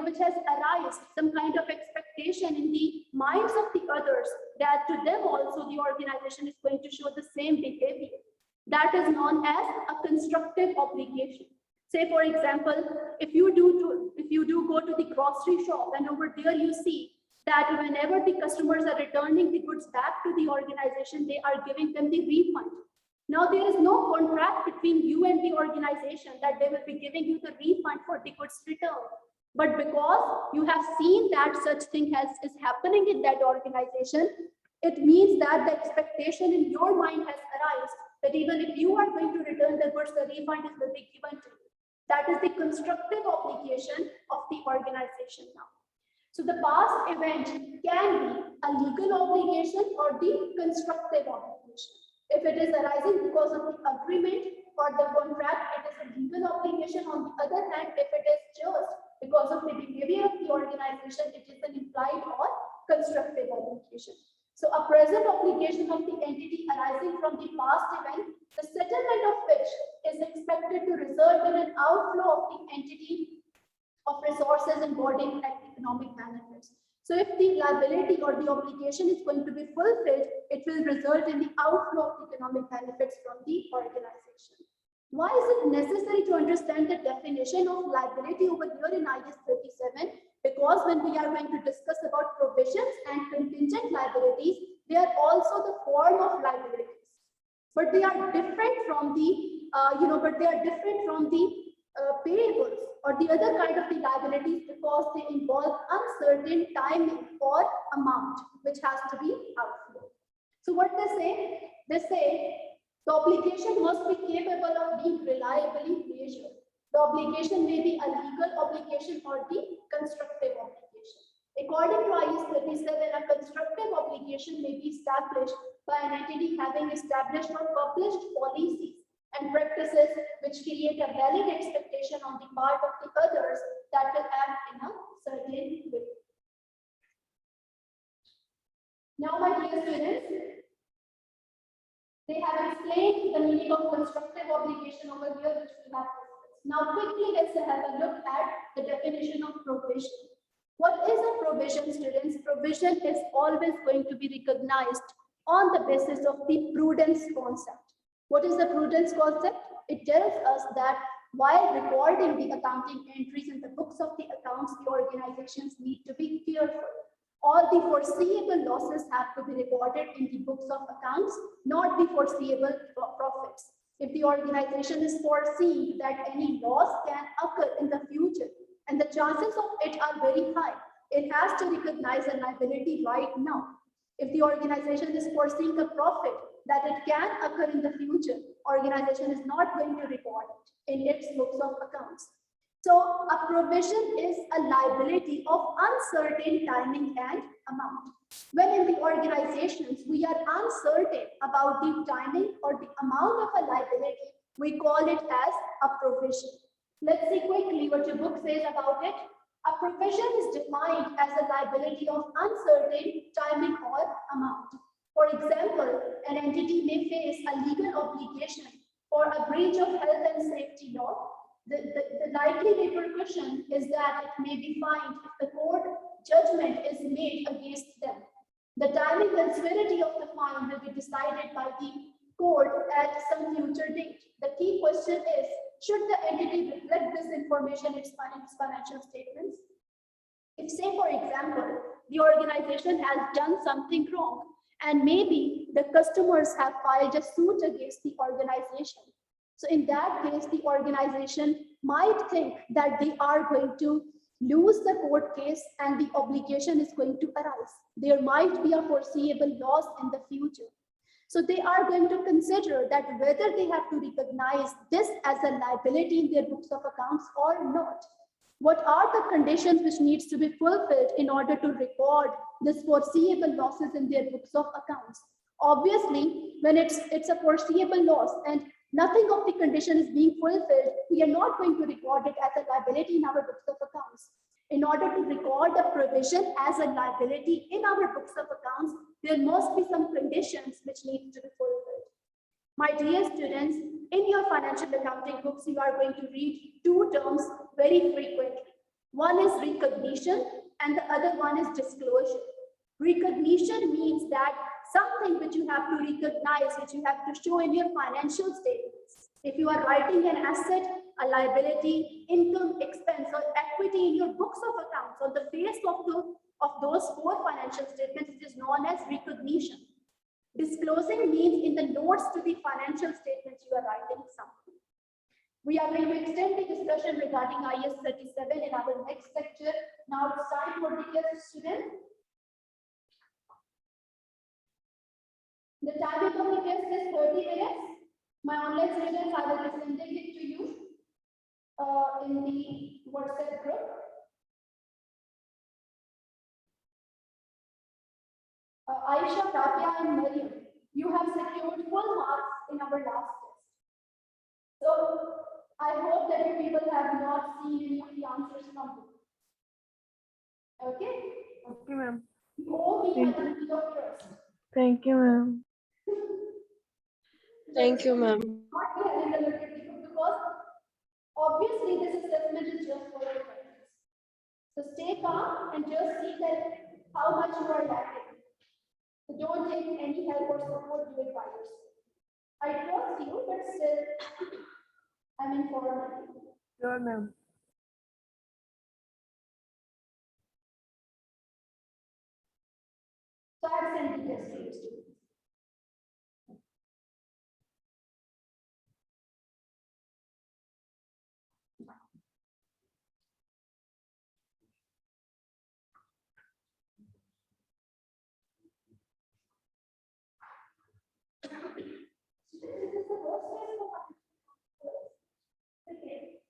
which has arised some kind of expectation in the minds of the others that to them also the organization is going to show the same behavior. That is known as a constructive obligation. Say, for example, if you do go to the grocery shop and over there you see that whenever the customers are returning the goods back to the organization, they are giving them the refund. Now, there is no contract between you and the organization that they will be giving you the refund for the goods return. But because you have seen that such thing is happening in that organization, it means that the expectation in your mind has arisen that even if you are going to return the goods, the refund will be given to you. That is the constructive obligation of the organization now. So the past event can be a legal obligation or the constructive obligation. If it is arising because of the agreement or the contract, it is a legal obligation. On the other hand, if it is just because of the behavior of the organization, it is an implied or constructive obligation. So a present obligation of the entity arising from the past event, the settlement of which is expected to result in an outflow of the entity of resources embodied like economic benefits. So if the liability or the obligation is going to be fulfilled, it will result in the outflow of economic benefits from the organization. Why is it necessary to understand the definition of liability over here in IS 37? Because when we are going to discuss about provisions and contingent liabilities, they are also the form of liabilities, but they are different from the payables or the other kind of the liabilities, because they involve uncertain timing or amount which has to be outflow. So what they say? They say the obligation must be capable of being reliably measured. The obligation may be a legal obligation or the constructive obligation. According to IS 37, a constructive obligation may be established by an entity having established or published policies and practices which create a valid expectation on the part of the others that will act in a certain way. Now, my dear students, they have explained the meaning of constructive obligation over here, which we have discussed. Now, quickly, let's have a look at the definition of provision. What is a provision, students? Provision is always going to be recognized on the basis of the prudence concept. What is the prudence concept? It tells us that while recording the accounting entries in the books of the accounts, the organizations need to be careful. All the foreseeable losses have to be recorded in the books of accounts, not the foreseeable profits. If the organization is foreseeing that any loss can occur in the future, and the chances of it are very high, it has to recognize a liability right now. If the organization is foreseeing a profit that it can occur in the future, organization is not going to record it in its books of accounts. So a provision is a liability of uncertain timing and amount. When in the organizations we are uncertain about the timing or the amount of a liability, we call it as a provision. Let's see quickly what your book says about it. A provision is defined as a liability of uncertain timing or amount. For example, an entity may face a legal obligation for a breach of health and safety law. The likely repercussion is that it may be fined if the court judgment is made against them. The timing and severity of the fine will be decided by the court at some future date. The key question is, should the entity reflect this information in its financial statements? If, say, for example, the organization has done something wrong, and maybe the customers have filed a suit against the organization. So in that case, the organization might think that they are going to lose the court case and the obligation is going to arise. There might be a foreseeable loss in the future. So they are going to consider that whether they have to recognize this as a liability in their books of accounts or not. What are the conditions which needs to be fulfilled in order to record this foreseeable losses in their books of accounts? Obviously, when it's a foreseeable loss and nothing of the condition is being fulfilled, we are not going to record it as a liability in our books of accounts. In order to record a provision as a liability in our books of accounts, there must be some conditions which need to be fulfilled. My dear students, in your financial accounting books, you are going to read two terms very frequently. One is recognition and the other one is disclosure. Recognition means that something which you have to recognize, which you have to show in your financial statements. If you are writing an asset, a liability, income, expense, or equity in your books of accounts on the face of those four financial statements, it is known as recognition. Disclosing means in the notes to the financial statements you are writing something. We are going to extend the discussion regarding IS 37 in our next lecture. Now it's time for the test student. The timing of the test is 30 minutes. My online students, I will be sending it to you in the WhatsApp group. Aisha, Rabia, and Mariam, you have secured full marks in our last test. So I hope that you people have not seen any of the answers from you. Okay? Okay, ma'am. You owe me a little bit of trust. Thank you, ma'am. Thank you, ma'am. Not be having a little bit because obviously this assessment is just for your practice. So stay calm and just see that how much you are lacking. So don't take any help or support, do it by yourself. I trust you, but still, I'm informing you. Sure, ma'am. So I have sent the test to you, students.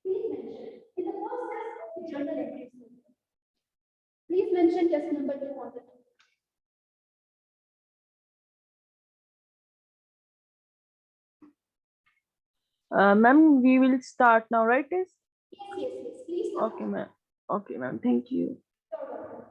Please mention in the first test journal entries. Please mention test number 2 on the top. Ma'am, we will start now, right? Yes. Yes, please. Okay, ma'am. Okay, ma'am. Thank you. You're welcome.